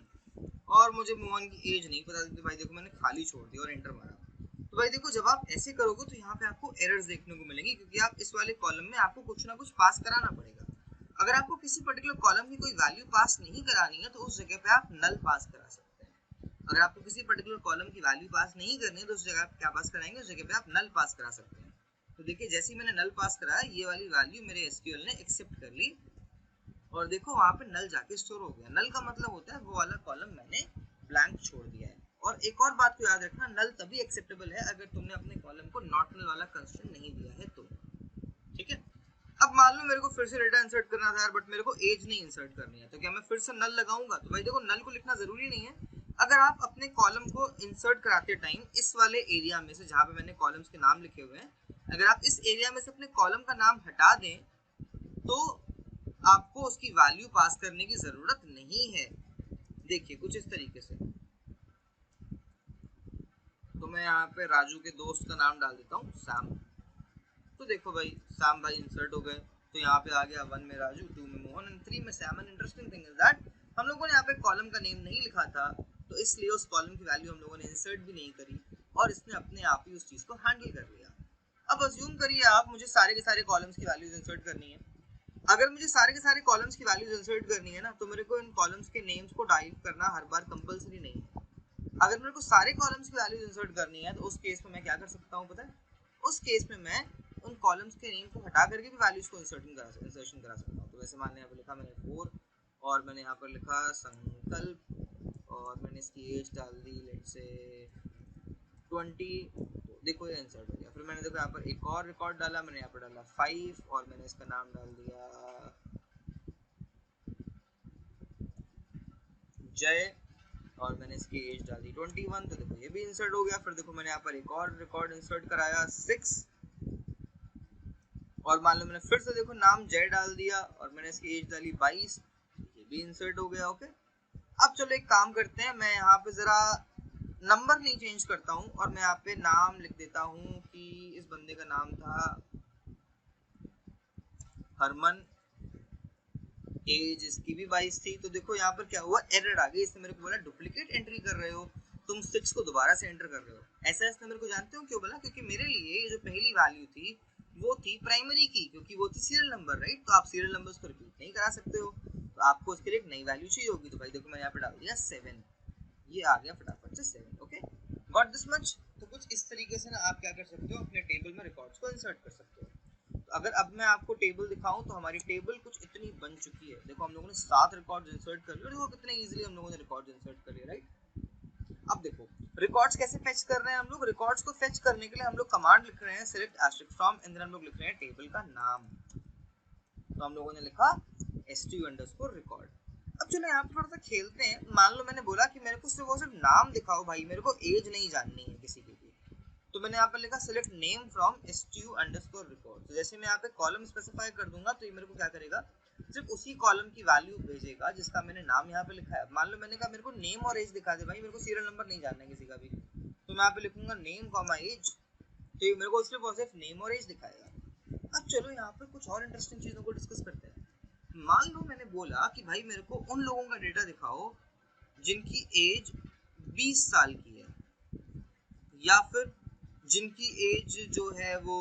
[SPEAKER 1] और मुझे मोहन की एज नहीं पता थी। भाई देखो मैंने खाली छोड़ दिया और एंटर मारा। तो भाई देखो जब आप ऐसे करोगे तो यहाँ पे आपको एरर्स देखने को मिलेंगी, क्योंकि आप इस वाले कॉलम में आपको कुछ ना कुछ पास कराना पड़ेगा। अगर आपको किसी पर्टिकुलर कॉलम की कोई वैल्यू पास नहीं करानी है तो उस जगह पे आप नल पास करा सकते हैं। अगर आपको किसी पर्टिकुलर कॉलम की वैल्यू पास नहीं करनी है तो उस जगह आप क्या पास कराएंगे? उस जगह पे आप नल पास करा सकते हैं। तो देखिए जैसे ही मैंने नल पास कराया, ये वाली वैल्यू मेरे एसक्यूएल ने एक्सेप्ट कर ली और देखो वहां पे नल जाके स्टोर हो गया। नल का मतलब होता है वो वाला कॉलम मैंने ब्लैंक छोड़ दिया है। और एक और बात को याद रखना, नल तभी एक्सेप्टेबल है अगर तुमने अपने कॉलम को नॉट नल वाला कंस्ट्रेंट नहीं दिया है तो, ठीक है। अब मान लो मेरे को फिर से डेटा इंसर्ट करना था यार, बट मेरे को एज नहीं इंसर्ट करनी है, तो क्या मैं फिर से नल लगाऊंगा? तो भाई देखो नल को लिखना जरूरी नहीं है। अगर आप अपने कॉलम को इंसर्ट कराते टाइम इस वाले एरिया में से जहां पे मैंने कॉलम्स के नाम लिखे हुए हैं, अगर आप इस एरिया में से अपने कॉलम का नाम हटा दें तो आपको उसकी वैल्यू पास करने की जरूरत नहीं है। देखिए कुछ इस तरीके से, तो मैं यहाँ पे राजू के दोस्त का नाम डाल देता हूँ सैम। तो देखो भाई सैम भाई इंसर्ट हो गए, तो यहाँ पे आ गया 1 में राजू, 2 में मोहन एंड 3 में Sam. And interesting thing is that हम लोगों ने यहाँ पे कॉलम का नेम नहीं लिखा था, तो इसलिए उस कॉलम की वैल्यू हम लोगों ने इंसर्ट भी नहीं करी और इसने अपने आप ही उस चीज को हैंडल कर लिया। अब अज्यूम करिए आप मुझे सारे के सारे कॉलम्स की वैल्यूज इंसर्ट करनी है। अगर मुझे सारे के सारे कॉलम्स की वैल्यूज इंसर्ट करनी है ना, तो मेरे को इन कॉलम्स के नेम्स को टाइप करना हर बार कंपलसरी नहीं है। अगर मेरे को सारे कॉलम्स की वैल्यूज इंसर्ट करनी है तो उस केस में मैं क्या कर सकता हूँ पता है? उस केस में मैं उन कॉलम्स के नेम को हटा करके भी वैल्यूज को इंसर्शन करा सकता हूँ। तो वैसे मान लें यहाँ पे लिखा मैंने 4 और मैंने यहाँ पर लिखा संकल्प और मैंने इसकी एज डाल दी लेट्स से 20, देखो ये इंसर्ट हो गया। फिर मैंने देखो यहाँ पर एक और रिकॉर्ड डाला, मैंने यहाँ पर डाला 5 और मैंने इसका नाम डाल दिया जय और मैंने इसकी एज डाल दी 21, तो देखो ये भी इंसर्ट हो गया। फिर देखो मैंने यहाँ पर एक और रिकॉर्ड इंसर्ट कराया 6 और मान लो मैंने फिर से देखो नाम जय डाल दिया और मैंने इसकी एज डाली 22, ये भी इंसर्ट हो गया। ओके, अब चलो एक काम करते हैं, मैं यहाँ पे जरा नंबर नहीं चेंज करता हूँ और मैं यहाँ पे नाम लिख देता हूँ कि इस बंदे का नाम था हरमन, एज इसकी भी 22 थी। तो देखो यहाँ पर क्या हुआ, एरर आ गई, इसने मेरे को बोला डुप्लीकेट एंट्री कर रहे हो, तुम 6 को दोबारा से एंटर कर रहे हो। ऐसा इसने मेरे को जानते हो क्यों बोला, क्योंकि मेरे लिए ये जो पहली वैल्यू थी वो थी प्राइमरी की, क्योंकि वो थी सीरियल नंबर, राइट। तो आप सीरियल नंबर को रिपीट नहीं करा सकते हो, तो आपको उसके लिए एक नई वैल्यू चाहिए होगी। तो भाई देखो मैंने यहाँ पे डाल दिया 7, ये आ गया फटाफट से 7। Okay, got this much. तो कुछ इस तरीके से ना आप क्या कर सकते हो, अपने टेबल में रिकॉर्ड्स को इंसर्ट कर सकते हो। तो अगर अब मैं आपको टेबल दिखाऊं तो हमारी टेबल कुछ इतनी बन चुकी है। देखो हम लोगों ने 7 रिकॉर्ड्स इंसर्ट कर लिए, देखो कितने इजीली हम लोगों ने रिकॉर्ड्स इंसर्ट कर लिए, राइट। अब देखो रिकॉर्ड्स कैसे फेच कर रहे हैं हम लोग। रिकॉर्ड्स को फेच करने के लिए हम लोग कमांड लिख रहे हैं select asterisk from, and then हम लोग लिख रहे हैं टेबल का नाम। तो हम लोगों ने लिखा stu_record। अब चलो यहाँ पे थोड़ा सा खेलते हैं। मान लो मैंने बोला कि मेरे को सिर्फ नाम दिखाओ भाई, मेरे को एज नहीं जाननी है किसी की भी। तो मैंने यहाँ पर लिखा सिलेक्ट नेम फ्रॉम stu_record। तो जैसे मैं यहाँ पे कॉलम स्पेसिफाई कर दूंगा तो ये मेरे को क्या करेगा, सिर्फ उसी कॉलम की वैल्यू भेजेगा जिसका मैंने नाम यहाँ पे लिखा है। मान लो मैंने कहा मेरे को नेम और एज दिखा दे भाई, मेरे को सीरियल नंबर नहीं जानना है किसी का भी, तो मैं यहाँ पे लिखूंगा नेम कॉमा एज, तो ये मेरे को सिर्फ नेम और एज दिखाएगा। अब चलो यहाँ पर कुछ और इंटरेस्टिंग चीजों को डिस्कस करते हैं। मान लो मैंने बोला कि भाई मेरे को उन लोगों का डेटा दिखाओ जिनकी एज 20 साल की है, या फिर जिनकी एज जो है वो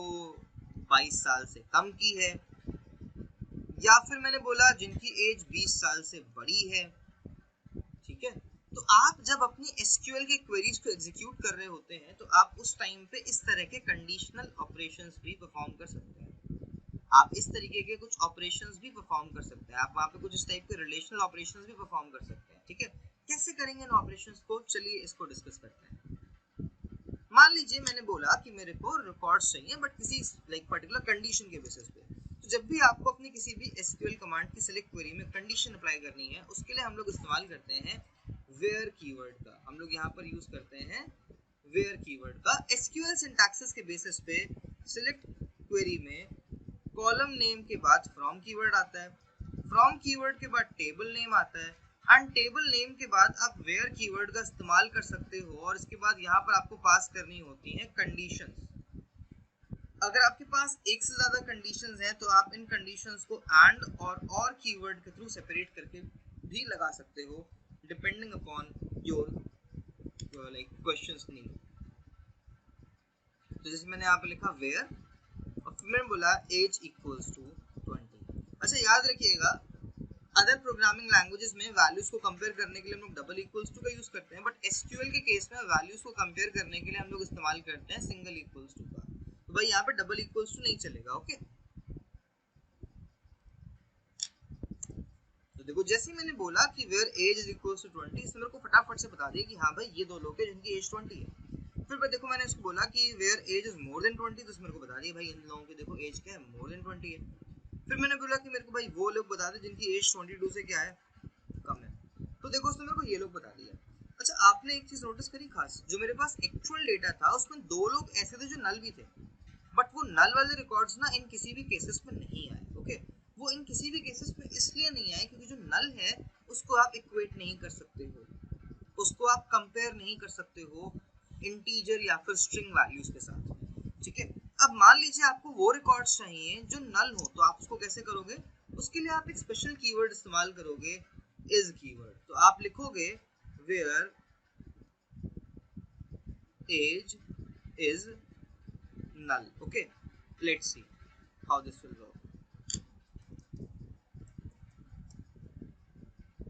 [SPEAKER 1] 22 साल से कम की है, या फिर मैंने बोला जिनकी एज 20 साल से बड़ी है। ठीक है, तो आप जब अपनी एसक्यूएल के क्वेरीज को एग्जीक्यूट कर रहे होते हैं तो आप उस टाइम पे इस तरह के कंडीशनल ऑपरेशंस भी परफॉर्म कर सकते हैं। आप इस तरीके के कुछ ऑपरेशंस भी परफॉर्म कर सकते हैं, आप वहाँ पे कुछ इस टाइप के रिलेशनल ऑपरेशंस भी परफॉर्म कर सकते हैं। ठीक है, कैसे करेंगे इन ऑपरेशंस को, चलिए इसको डिस्कस करते हैं। मान लीजिए मैंने बोला कि मेरे को रिकॉर्ड्स चाहिए बट किसी पर्टिकुलर कंडीशन के बेसिस पे। तो जब भी आपको अपनी किसी भी एसक्यूएल कमांड की सिलेक्ट क्वेरी में कंडीशन अप्लाई करनी है, उसके लिए हम लोग इस्तेमाल करते हैं वेयर कीवर्ड का। हम लोग यहाँ पर यूज करते हैं वेयर कीवर्ड का। एसक्यूएल सिंटैक्सेस के बेसिस पे सिलेक्ट क्वेरी में कॉलम नेम के बाद फ्रॉम कीवर्ड आता है, फ्रॉम कीवर्ड के बाद टेबल नेम आता है, एंड टेबल नेम के बाद आप वेयर कीवर्ड का इस्तेमाल कर सकते हो। और इसके बाद यहाँ पर आपको पास करनी होती हैं कंडीशंस। अगर आपके पास एक से ज्यादा कंडीशंस हैं तो आप इन कंडीशंस को एंड और कीवर्ड के थ्रू सेपरेट करके भी लगा सकते हो, depending upon your questions need. तो जैसे मैंने यहाँ पे लिखा वेयर और फिर मैंने बोला एज इक्वल्स टू 20। अच्छा याद रखिएगा, अदर प्रोग्रामिंग लैंग्वेजेस में वैल्यूज को कंपेयर करने के लिए हम लोग डबल इक्वल्स टू का यूज करते हैं, बट एसक्यूएल के केस में वैल्यूज को कंपेयर करने के लिए हम लोग इस्तेमाल करते हैं सिंगल इक्वल्स टू का। तो भाई यहाँ पे डबल इक्वल्स टू नहीं चलेगा। ओके, तो देखो जैसे मैंने बोला कि where age is equals to 20, इसने मेरे को फटाफट से बता दिया कि हाँ भाई ये दो लोग हैं जिनकी एज 20 है। फिर देखो मैंने इसको बोला कि where age is more than 20, तो मेरे को बता दिया भाई इन लोगों की देखो एज क्या है, मोर देन 20 है। फिर मैंने बोला कि मेरे को भाई वो लोग बता दे जिनकी एज 22 से क्या है, कम है। तो देखो उसने मेरे को ये लोग बता दिया। अच्छा आपने एक चीज नोटिस करी खास, जो मेरे पास एक्चुअल डेटा था उसमें दो लोग ऐसे थे जो नल भी थे, बट वो नल वाले रिकॉर्ड्स ना इन किसी भी केसेस में नहीं आए। ओके, वो इन किसी भी केसेस में इसलिए नहीं आए क्योंकि जो नल है उसको आप इक्वेट नहीं कर सकते हो, उसको आप कंपेयर नहीं कर सकते हो इंटीजर या फिर स्ट्रिंग वैल्यूज के साथ। ठीक है, अब मान लीजिए आपको वो रिकॉर्ड्स चाहिए जो नल हो, तो आप उसको कैसे करोगे, उसके लिए आप एक स्पेशल कीवर्ड इस्तेमाल करोगे, इज कीवर्ड। तो आप लिखोगे where age is null. Okay, let's see how this will work.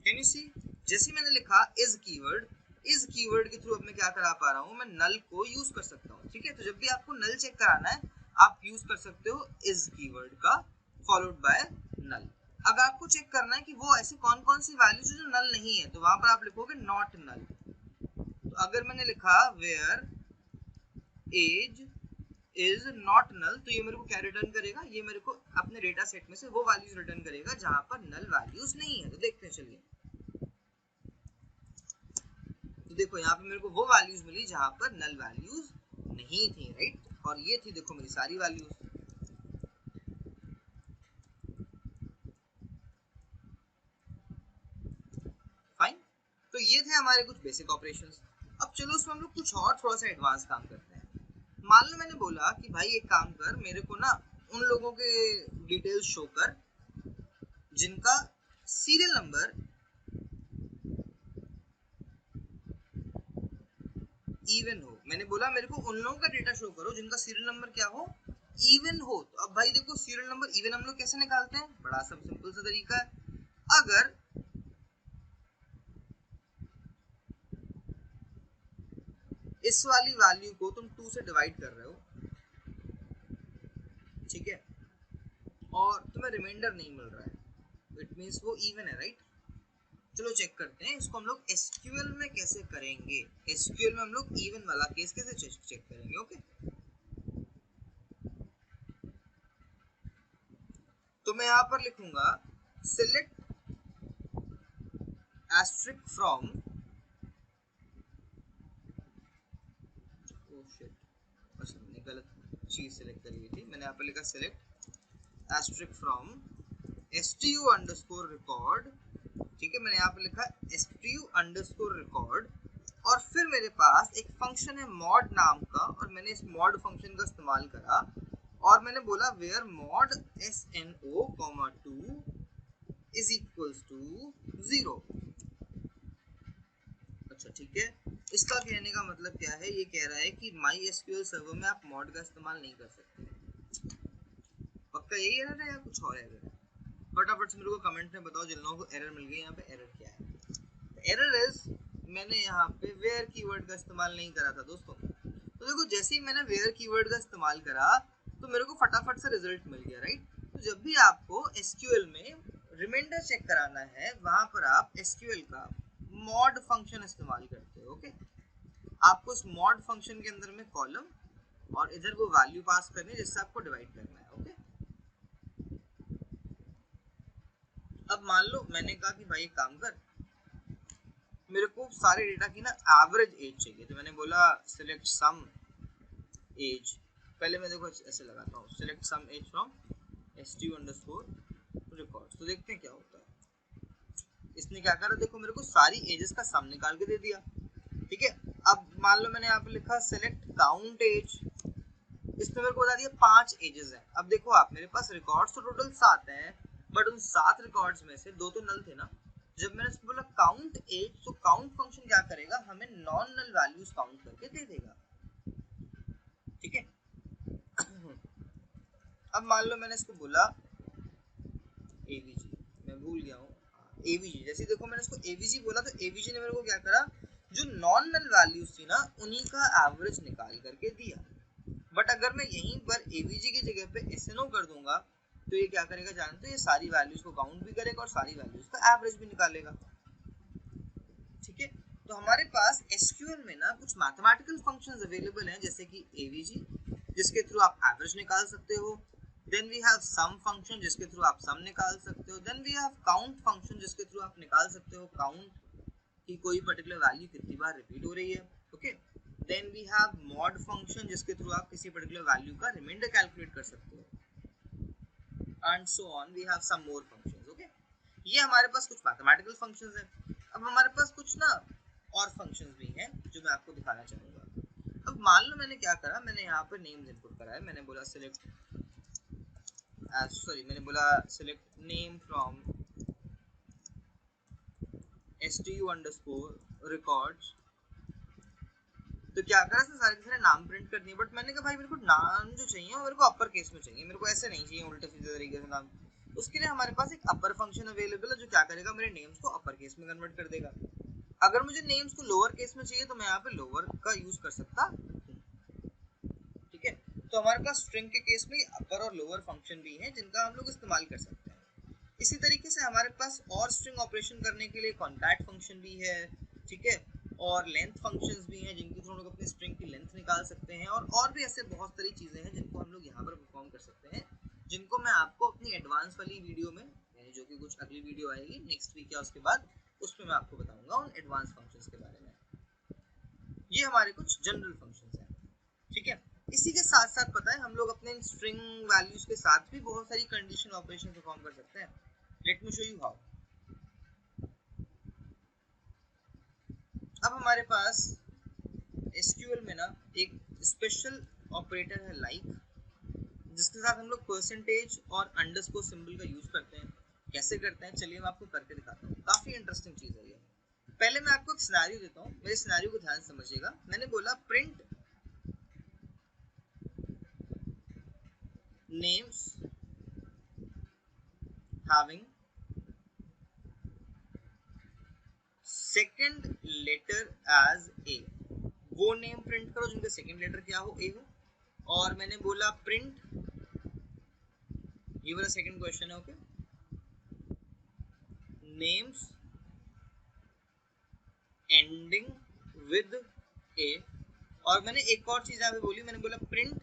[SPEAKER 1] Can you see, जैसे मैंने लिखा is keyword, इस कीवर्ड के थ्रू अब मैं क्या करा पा रहा हूँ, मैं नल को यूज कर सकता हूँ। ठीक है, तो जब भी आपको नल चेक कराना है आप यूज कर सकते हो इस कीवर्ड का फॉलोड बाय नल। अगर आपको चेक करना है कि वो ऐसी कौन कौन सी वैल्यूज जो नल नहीं है, तो वहां पर आप लिखोगे नॉट नल। तो अगर मैंने लिखा where age is not null, तो ये मेरे को क्या रिटर्न करेगा, ये मेरे को अपने डेटा सेट में से वो वैल्यूज रिटर्न करेगा जहां पर नल वैल्यूज नहीं है। तो देखते हैं चलिए, तो देखो यहाँ पे मेरे को वो वैल्यूज मिली जहां पर नल वैल्यूज नहीं थी, राइट, और ये थी देखो मेरी सारी वैल्यूज। फाइन, तो ये थे हमारे कुछ बेसिक ऑपरेशंस। अब चलो उसमें हम लोग कुछ और थोड़ा सा एडवांस काम करते हैं। मान लो मैंने बोला कि भाई एक काम कर, मेरे को ना उन लोगों के डिटेल्स शो कर जिनका सीरियल नंबर इवन हो। मैंने बोला मेरे को उन लोगों का डेटा शो करो जिनका सीरियल नंबर क्या हो, इवन हो। तो अब भाई देखो सीरियल नंबर इवन हम लोग कैसे निकालते हैं, बड़ा सा सिंपल सा तरीका है। अगर इस वाली वैल्यू को तुम 2 से डिवाइड कर रहे हो, ठीक है, और तुम्हें रिमाइंडर नहीं मिल रहा है, इट मींस वो इवन है, राइट। चलो चेक करते हैं इसको हम लोग एसक्यूएल में कैसे करेंगे। एसक्यूएल में हम लोग इवन वाला केस कैसे चेक करेंगे, ओके। तो मैं यहाँ पर लिखूंगा select asterisk from, oh shit, अच्छा मैंने गलत चीज सिलेक्ट करी थी। मैंने यहाँ पर लिखा select asterisk from stu underscore record, ठीक है, मैंने यहाँ पे लिखा stu अंडरस्कोर रिकॉर्ड, और फिर मेरे पास एक फंक्शन है मॉड नाम का, और मैंने इस मॉड फंक्शन का इस्तेमाल करा और मैंने बोला where mod sno, 2 is equals to 0। अच्छा ठीक है, इसका कहने का मतलब क्या है, ये कह रहा है कि माई एसक्यूएल सर्वर में आप मॉड का इस्तेमाल नहीं कर सकते। पक्का यही एरर है या कुछ और एरर है? फटाफट से मेरे को कमेंट में बताओ जिन लोगों को एरर मिल गई। यहाँ पे एरर क्या है? एरर इज मैंने यहाँ पे वेयर कीवर्ड का इस्तेमाल नहीं करा था दोस्तों। तो देखो जैसे ही मैंने वेयर कीवर्ड का इस्तेमाल करा तो मेरे को फटाफट से रिजल्ट मिल गया, राइट। तो जब भी आपको एसक्यूएल में रिमाइंडर चेक कराना है वहां पर आप एसक्यूएल का मॉड फंक्शन इस्तेमाल करते हो, ओके। आपको उस मॉड फंक्शन के अंदर में कॉलम और इधर वो वैल्यू पास करनी है जिससे आपको डिवाइड करना है, ओके। अब मान लो मैंने कहा कि भाई एक काम कर, मेरे को सारे डेटा की ना एवरेज एज चाहिए, तो मैंने बोला सिलेक्ट सम एज। पहले मैं देखो ऐसे लगाता हूँ, select sum age from stu underscore record. तो देखते हैं क्या होता है। इसने क्या करा, देखो मेरे को सारी एजेस का सम निकाल के दे दिया, ठीक है। अब मान लो मैंने यहाँ पे लिखा सेलेक्ट काउंट एज, इसने मेरे को बता दिया 5 एजेस हैं। अब देखो आप, मेरे पास रिकॉर्ड्स तो टोटल 7 हैं, बट उन 7 रिकॉर्ड्स में से 2 तो नल थे ना। जब मैंने इसको बोला काउंट एज, तो काउंट फंक्शन क्या करेगा, हमें नॉन नल वैल्यूज काउंट करके दे देगा, ठीक है। अब मान लो मैंने इसको बोला एवीजी, मैं भूल गया हूँ, एवीजी। जैसे देखो मैंने इसको एवीजी बोला तो एवीजी ने मेरे को क्या करा, जो नॉन नल वैल्यूज थी ना उन्हीं का एवरेज निकाल करके दिया। बट अगर मैं यहीं पर एवीजी की जगह पे एसएनओ कर दूंगा तो ये क्या करेगा जानते हो, ये सारी वैल्यूज को काउंट भी करेगा और सारी वैल्यूज का एवरेज भी निकालेगा, ठीक है। तो हमारे पास एसक्यूएल में ना कुछ मैथमेटिकल फंक्शंस अवेलेबल हैं, जैसे कि एवीजी जिसके थ्रू आप एवरेज निकाल सकते हो, then we have sum function जिसके थ्रू आप सम निकाल सकते हो, then we have count function जिसके थ्रू आप निकाल सकते हो काउंट कि कोई पर्टिकुलर वैल्यू कितनी बार रिपीट हो रही है, okay. Then we have mod function जिसके थ्रू आप किसी पर्टिकुलर वैल्यू का रिमाइंडर कैलकुलेट कर सकते हो, and so on we have some more functions, okay. ये हमारे पास कुछ मैथमेटिकल फंक्शंस हैं। अब हमारे पास कुछ ना और फंक्शंस भी हैं जो मैं आपको दिखाना चाहूंगा। अब मान लो मैंने क्या करा, मैंने यहाँ पर नेम्स इनपुट करा है। मैंने बोला सिलेक्ट मैंने बोला select name from stu underscore records. तो क्या करा, इसने सारे के सारे नाम प्रिंट कर दिए, बट मैंने कहा भाई मेरे को नाम जो चाहिए वो मेरे को अपर केस में चाहिए, मेरे को ऐसे नहीं चाहिए उल्टे सीधे तरीके से नाम। उसके लिए हमारे पास एक अपर फंक्शन अवेलेबल है जो क्या करेगा, मेरे नेम्स को अपर केस में कन्वर्ट कर देगा। अगर मुझे नेम्स को लोअर केस में चाहिए तो मैं यहाँ पे लोअर का यूज कर सकता हूँ, ठीक है। तो हमारे पास स्ट्रिंग के केस में अपर और लोअर फंक्शन भी है जिनका हम लोग इस्तेमाल कर सकते हैं। इसी तरीके से हमारे पास और स्ट्रिंग ऑपरेशन करने के लिए कॉन्कैट फंक्शन भी है, ठीक है। और लेंथ फंक्शंस भी हैं जिनके थ्रू हम लोग अपनी स्ट्रिंग की लेंथ निकाल सकते हैं, और भी ऐसे बहुत सारी चीज़ें हैं जिनको हम लोग यहाँ पर परफॉर्म कर सकते हैं, जिनको मैं आपको अपनी एडवांस वाली वीडियो में, जो कि कुछ अगली वीडियो आएगी नेक्स्ट वीक या उसके बाद, उसमें मैं आपको बताऊंगा उन एडवांस फंक्शंस के बारे में। ये हमारे कुछ जनरल फंक्शंस हैं, ठीक है। इसी के साथ साथ पता है हम लोग अपने स्ट्रिंग वैल्यूज के साथ भी बहुत सारी कंडीशन ऑपरेशन परफॉर्म कर सकते हैं। Let me show you how. अब हमारे पास एसक्यूएल में ना एक स्पेशल ऑपरेटर है लाइक, जिसके साथ हम लोग परसेंटेज और अंडरस्कोर सिंबल का यूज करते हैं। कैसे करते हैं चलिए मैं आपको करके दिखाता हूँ, काफी इंटरेस्टिंग चीज है ये। पहले मैं आपको एक सिनेरियो देता हूँ, मेरे सिनेरियो को ध्यान से समझिएगा। मैंने बोला print names having second letter as A, वो नेम प्रिंट करो जिनका सेकंड लेटर क्या हो, ए हो। और मैंने बोला प्रिंट, ये वाला सेकंड क्वेश्चन है, ओके, नेम्स एंडिंग विद ए। और मैंने एक और चीज यहाँ पे बोली, मैंने बोला print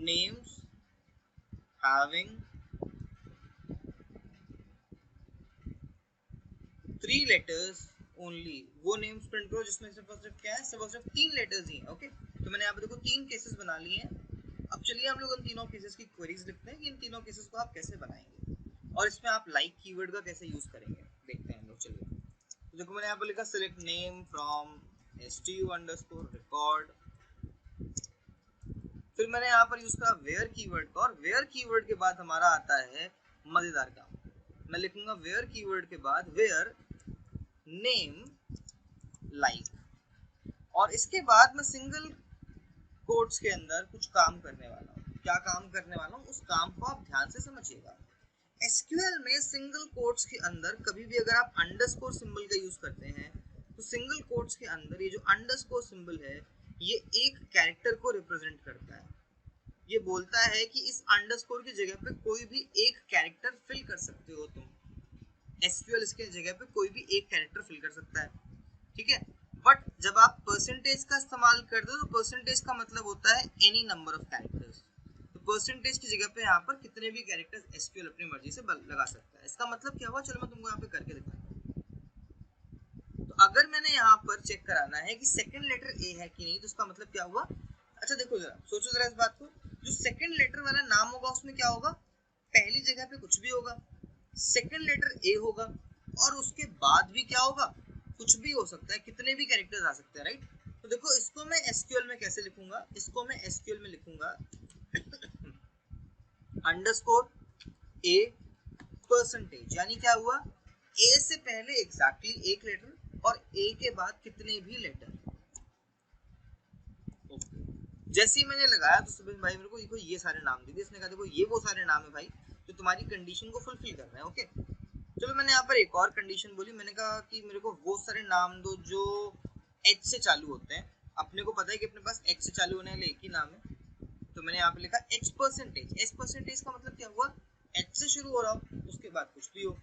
[SPEAKER 1] names having 3 letters only, वो नेम्स प्रिंट करो जिसमें सिर्फ और सिर्फ क्या है, सिर्फ और सिर्फ 3 लेटर्स ही हैं, ओके। तो मैंने यहाँ पे देखो 3 केसेस बना लिए हैं। अब चलिए हम लोग उन तीनों केसेस की क्वेरीज लिखते हैं कि इन तीनों केसेस को आप कैसे बनाएंगे, और इसमें आप लाइक कीवर्ड का कैसे यूज करेंगे, देखते हैं हम लोग। चलिए तो देखो मैंने यहाँ पर लिखा सिलेक्ट नेम फ्रॉम stu_record, फिर मैंने यहाँ पर यूज करा वेयर कीवर्ड का, और वेयर कीवर्ड के बाद हमारा आता है मजेदार काम। मैं लिखूंगा वेयर कीवर्ड के बाद वेयर नेम लाइक, और इसके बाद मैं सिंगल कोट्स के अंदर कुछ काम करने वाला हूँ। क्या काम करने वाला हूँ, उस काम को आप ध्यान से समझिएगा। एसक्यूएल में सिंगल कोट्स के अंदर कभी भी अगर आप अंडरस्कोर सिंबल का यूज करते हैं, तो सिंगल कोट्स के अंदर ये जो अंडरस्कोर सिंबल है, ये एक कैरेक्टर को रिप्रेजेंट करता है। ये बोलता है कि इस अंडरस्कोर की जगह पे कोई भी एक कैरेक्टर फिल कर सकते हो तुम। एसक्यूएल इसके जगह पे कोई भी एक कैरेक्टर फिल कर सकता है, ठीक है। बट जब आप परसेंटेज का इस्तेमाल करते हो तो परसेंटेज का मतलब होता है एनी नंबर ऑफ कैरेक्टर्स। तो परसेंटेज की जगह पे यहाँ पर कितने भी कैरेक्टर्स एसक्यूएल अपनी मर्जी से लगा सकता है। इसका मतलब क्या हुआ, चलो मैं तुमको यहाँ पे करके दिखाता हूँ। तो अगर मैंने यहाँ पर चेक कराना है कि सेकंड लेटर ए है कि नहीं, तो उसका मतलब क्या हुआ। अच्छा देखो जरा, सोचो जरा इस बात को, जो सेकंड लेटर वाला नाम होगा उसमें क्या होगा, पहली जगह पे कुछ भी होगा, सेकंड लेटर ए होगा, और उसके बाद भी क्या होगा, कुछ भी हो सकता है, कितने भी कैरेक्टर्स आ सकते हैं, राइट। तो देखो इसको मैं एसक्यूएल में कैसे लिखूंगा, इसको मैं एसक्यूएल में लिखूंगा अंडरस्कोर ए परसेंटेज, यानी क्या हुआ, ए से पहले एग्जैक्टली एक लेटर और ए के बाद कितने भी लेटर। जैसे ही मैंने लगाया तो सुबह भाई मेरे को देखो ये सारे नाम दे दिए, इसने कहा देखो ये वो सारे नाम है भाई जो तुम्हारी कंडीशन को फुलफिल कर रहे हैं, ओके। चलो मैंने यहाँ पर एक और कंडीशन बोली, मैंने कहा कि मेरे को वो सारे नाम दो जो एच से चालू होते हैं। अपने को पता है कि अपने पास एच से चालू होने वाले एक ही नाम है, तो मैंने यहाँ पे लिखा एच परसेंटेज। एच परसेंटेज का मतलब क्या हुआ, एच से शुरू हो रहा हो उसके बाद कुछ भी हो।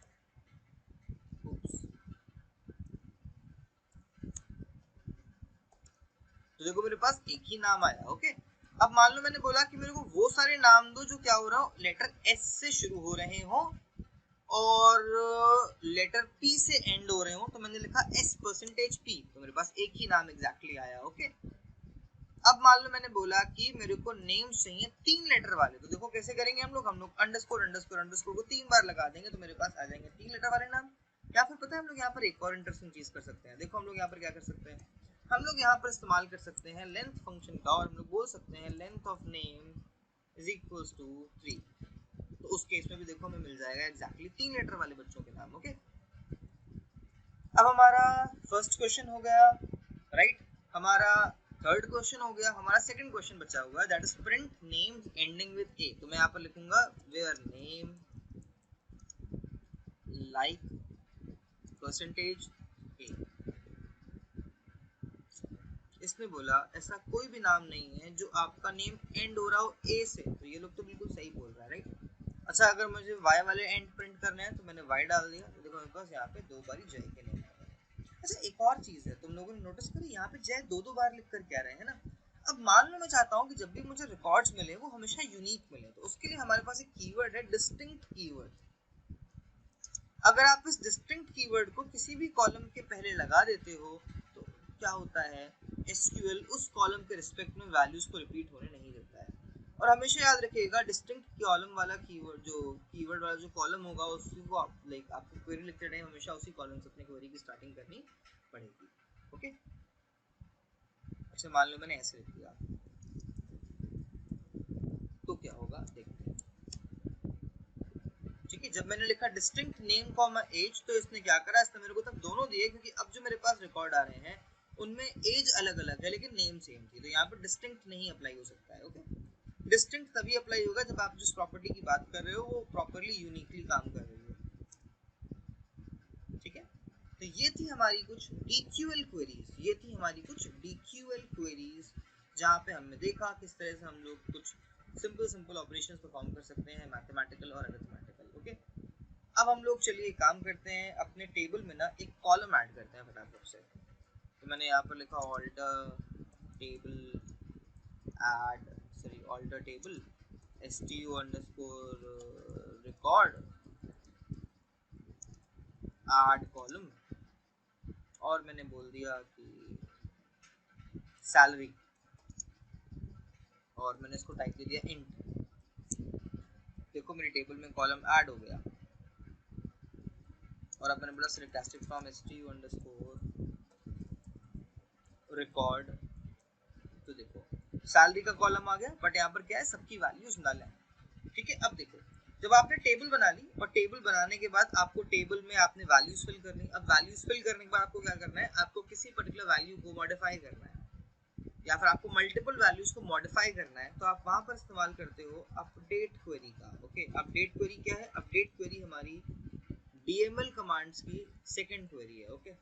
[SPEAKER 1] तो देखो मेरे पास एक ही नाम आया, ओके। अब मान लो मैंने बोला कि मेरे को वो सारे नाम दो जो क्या हो रहा हो, लेटर एस से शुरू हो रहे हो और लेटर पी से एंड हो रहे हो, तो मैंने लिखा एस परसेंटेज पी, तो मेरे पास एक ही नाम एग्जैक्टली आया, ओके। अब मान लो मैंने बोला कि मेरे को नेम्स चाहिए 3 लेटर वाले, तो देखो कैसे करेंगे हम लोग अंडरस्कोर अंडरस्कोर अंडरस्कोर को 3 बार लगा देंगे, तो मेरे पास आ जाएंगे 3 लेटर वाले नाम। या फिर पता है हम लोग यहाँ पर एक और इंटरेस्टिंग चीज कर सकते हैं, देखो हम लोग यहाँ पर क्या कर सकते हैं, हम लोग यहाँ पर इस्तेमाल कर सकते हैं लेंथ फंक्शन का, और हम लोग बोल सकते हैं length of name is equals to 3। तो उस केस में भी देखो हमें मिल जाएगा एग्जैक्टली 3 लेटर वाले बच्चों के नाम, ओके। अब हमारा फर्स्ट क्वेश्चन हो गया, राइट। हमारा थर्ड क्वेश्चन हो गया, हमारा सेकंड क्वेश्चन बचा हुआ है, that is print names ending with A. तो मैं यहाँ पर लिखूंगा where name like percentage A. इसने बोला ऐसा कोई भी नाम नहीं है जो आपका नेम एंड हो रहा हो ए से, तो ये लोग तो बिल्कुल सही बोल रहा है, राइट। अच्छा अगर मुझे वाई वाले एंड प्रिंट करने हैं तो मैंने वाई डाल दिया, तो देखो मेरे पास यहाँ पे 2 बारी जय के नेम आ गए। अच्छा एक और चीज है, तुम लोगों ने नोटिस करी यहाँ पे जय 2 बार लिख कर क्या रहे हैं ना। अब मान लो मैं चाहता हूँ कि जब भी मुझे रिकॉर्ड्स मिले वो हमेशा यूनिक मिले, तो उसके लिए हमारे पास एक कीवर्ड है डिस्टिंक्ट कीवर्ड। अगर आप इस डिस्टिंक्ट कीवर्ड को किसी भी कॉलम के पहले लगा देते हो तो क्या होता है, एसक्यूएल उस कॉलम के रिस्पेक्ट में वैल्यूज को रिपीट होने नहीं देता है। और हमेशा याद रखिएगा डिस्टिंक्ट कॉलम वाला कीवर्ड, जो कीवर्ड वाला जो कॉलम होगा उसी को लाइक आपको क्वेरी लिखते टाइम हमेशा उसी कॉलम से अपनी क्वेरी की स्टार्टिंग करनी पड़ेगी। ओके, अच्छा मान लो मैंने ऐसे लिख दिया तो क्या होगा देखते हैं। ठीक है, जब मैंने लिखा डिस्टिंक्ट नेम कॉमा एज तो इसने क्या करा, इसने मेरे को तब दोनों दिए, क्योंकि अब जो मेरे पास रिकॉर्ड आ रहे हैं उनमें एज अलग अलग है लेकिन नेम सेम थी, तो यहाँ पर डिस्टिंक्ट नहीं अप्लाई हो सकता है। ओके, डिस्टिंक्ट तभी अप्लाई होगा जब आप जिस प्रॉपर्टी की बात कर रहे हो वो प्रॉपर्ली यूनिकली काम कर रही हो। ठीक है, तो ये थी हमारी कुछ डीक्यूएल क्वेरीज, ये थी हमारी कुछ डीक्यूएल क्वेरीज जहाँ पे हमने देखा किस तरह से हम लोग कुछ सिंपल ऑपरेशंस परफॉर्म कर सकते हैं, मैथमेटिकल और अरिथमेटिकल। ओके, अब हम लोग चलिए काम करते हैं, अपने टेबल में ना एक कॉलम ऐड करते हैं फटाफट से। तो मैंने यहाँ पर लिखा alter table add, sorry alter table stu_record add column, और मैंने बोल दिया कि सैलरी, और मैंने इसको टाइप दे दिया इंट। देखो मेरी टेबल में कॉलम ऐड हो गया, और अब मैंने बोला सिलेक्ट एस्टेरिस्क फ्रॉम stu_record, तो देखो सैलरी का कॉलम आ गया, बट यहाँ पर क्या है सबकी वैल्यूज डालें। ठीक है, अब देखो जब आपने टेबल बना ली और टेबल बनाने के बाद आपको टेबल में आपने वैल्यूज फिल करनी, अब वैल्यूज फिल करने के बाद आपको क्या करना है, आपको किसी पर्टिकुलर वैल्यू को मॉडिफाई करना है या फिर आपको मल्टीपल वैल्यूज को मॉडिफाई करना है, तो आप वहां पर इस्तेमाल करते हो अपडेट क्वेरी का। ओके, अपडेट क्वेरी क्या है, अपडेट क्वेरी हमारी डीएमएल कमांड्स की सेकंड क्वेरी है। ओके,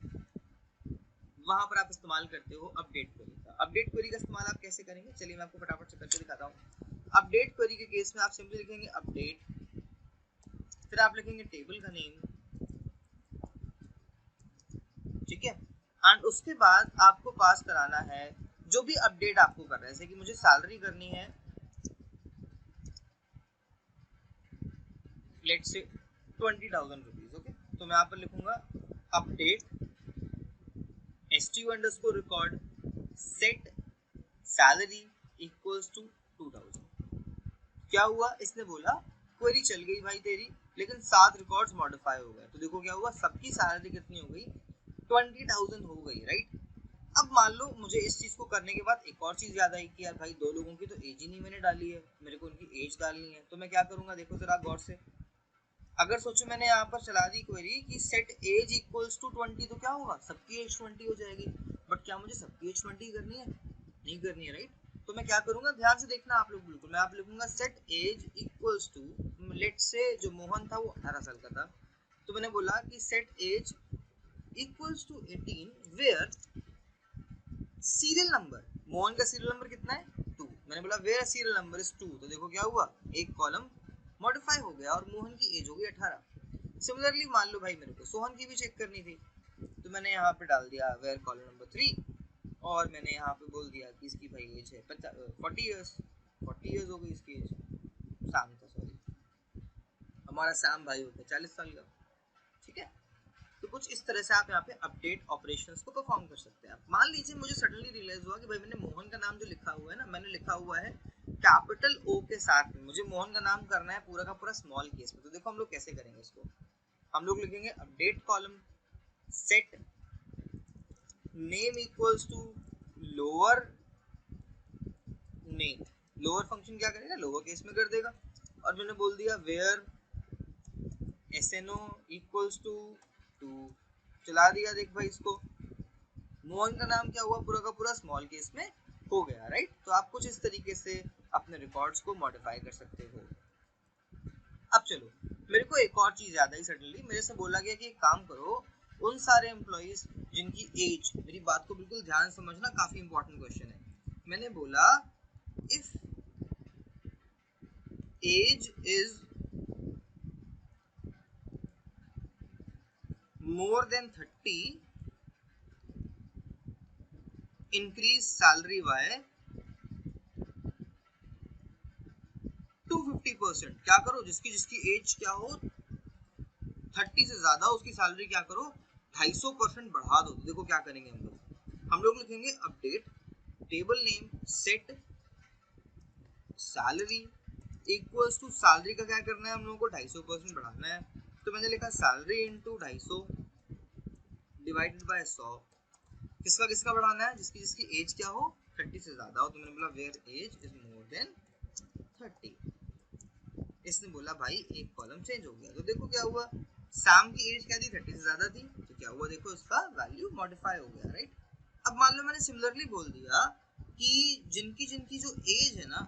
[SPEAKER 1] वहां पर आप इस्तेमाल करते हो अपडेट क्वेरी का। अपडेट क्वेरी का इस्तेमाल आप कैसे करेंगे, चलिए मैं आपको फटाफट से करके दिखाता हूँ। अपडेट क्वेरी के केस में आप सिंपली लिखेंगे अपडेट, फिर आप लिखेंगे टेबल का नेम, ठीक है, एंड उसके बाद आपको पास कराना है जो भी अपडेट आपको कर रहा है, जैसे कि मुझे सैलरी करनी है लेट्स से 20,000 रुपीज। ओके, तो मैं यहाँ पर लिखूंगा update stu_record set salary equals to 2000। क्या हुआ, इसने बोला क्वेरी चल गई भाई तेरी, लेकिन 7 रिकॉर्ड्स मॉडिफाई हो गए, तो देखो क्या हुआ, सबकी सैलरी कितनी हो गई, 20,000 हो गई, राइट। अब मान लो मुझे इस चीज को करने के बाद एक और चीज याद आई कि यार भाई 2 लोगों की तो एज ही नहीं मैंने डाली है, मेरे को उनकी एज डालनी है, तो मैं क्या करूंगा, देखो जरा गौर से, अगर सोचो मैंने यहाँ पर चला दी क्वेरी कि सेट एज इक्वल्स टू 20, तो क्या होगा, सबकी एज 20 हो जाएगी, बट क्या मुझे सबकी एज 20 करनी है, नहीं करनी है, राइट। तो मैं क्या करूंगा, ध्यान से देखना आप लोग बिल्कुल, मैं आप लिखूंगा set age equals to, let's say जो मोहन था वो 18 साल का था, तो मैंने बोला कि set age equals to 18 where serial number, Mohan का सीरियल नंबर कितना है 2, मैंने बोला वेयर सीरियल नंबर इज 2, तो देखो क्या हुआ, एक कॉलम मॉडिफाई हो गया और मोहन की एज हो गई 18। सिमिलरली मान लो भाई मेरे को सोहन की भी चेक करनी थी, तो मैंने यहाँ पे डाल दिया वेयर कॉलम नंबर 3, और मैंने यहाँ पे बोल दिया कि इसकी भाई एज है 40 इयर्स, 40 इयर्स हो गई इसकी एज, सैम का, सॉरी हमारा सैम भाई होता है 40 साल का। ठीक है, तो कुछ इस तरह से आप यहाँ पे अपडेट ऑपरेशंस को परफॉर्म कर सकते हैं। मान लीजिए मुझे सडनली रियलाइज हुआ कि भाई मैंने मोहन का नाम जो लिखा हुआ है ना, मैंने लिखा हुआ है कैपिटल ओ के साथ में, मुझे मोहन का नाम करना है पूरा का पूरा स्मॉल केस में, तो देखो हम लोग कैसे करेंगे इसको, हम लोग लिखेंगे update column set name equals to lower name, lower function क्या करेगा, लोअर केस में कर देगा, और मैंने बोल दिया वेयर SNO इक्वल्स टू 2, चला दिया, देख भाई इसको, मोहन का नाम क्या हुआ, पूरा का पूरा स्मॉल केस में हो गया, राइट। तो आप कुछ इस तरीके से अपने रिकॉर्ड्स को मॉडिफाई कर सकते हो। अब चलो मेरे को एक और चीज याद आई सडनली, मेरे से बोला गया कि एक काम करो, उन सारे एम्प्लॉइज जिनकी एज, मेरी बात को बिल्कुल ध्यान समझना, काफी इंपॉर्टेंट क्वेश्चन है, मैंने बोला if age is more than 30 increase salary by 250%। क्या करो, जिसकी जिसकी एज क्या हो 30 से ज्यादा, उसकी सैलरी क्या करो 250% बढ़ा दो। देखो क्या करेंगे हम लोग लिखेंगे update table name set salary equals to salary का क्या करना है हम लोगों को 250% बढ़ाना है। तो मैंने लिखा सैलरी इंटू 250 डिवाइडेड बाय 100। किसका किसका बढ़ाना है, जिसकी जिसकी एज क्या हो 30 से ज्यादा हो। तो मैंने बोला where age is more than 30। इसने बोला भाई एक कॉलम चेंज हो गया। तो देखो क्या हुआ, सैम की एज क्या थी 30 से ज्यादा थी, तो क्या हुआ देखो इसका वैल्यू मॉडिफाई हो गया, राइट। अब मान लो मैंने सिमिलरली बोल दिया कि जिनकी जिनकी जो एज है ना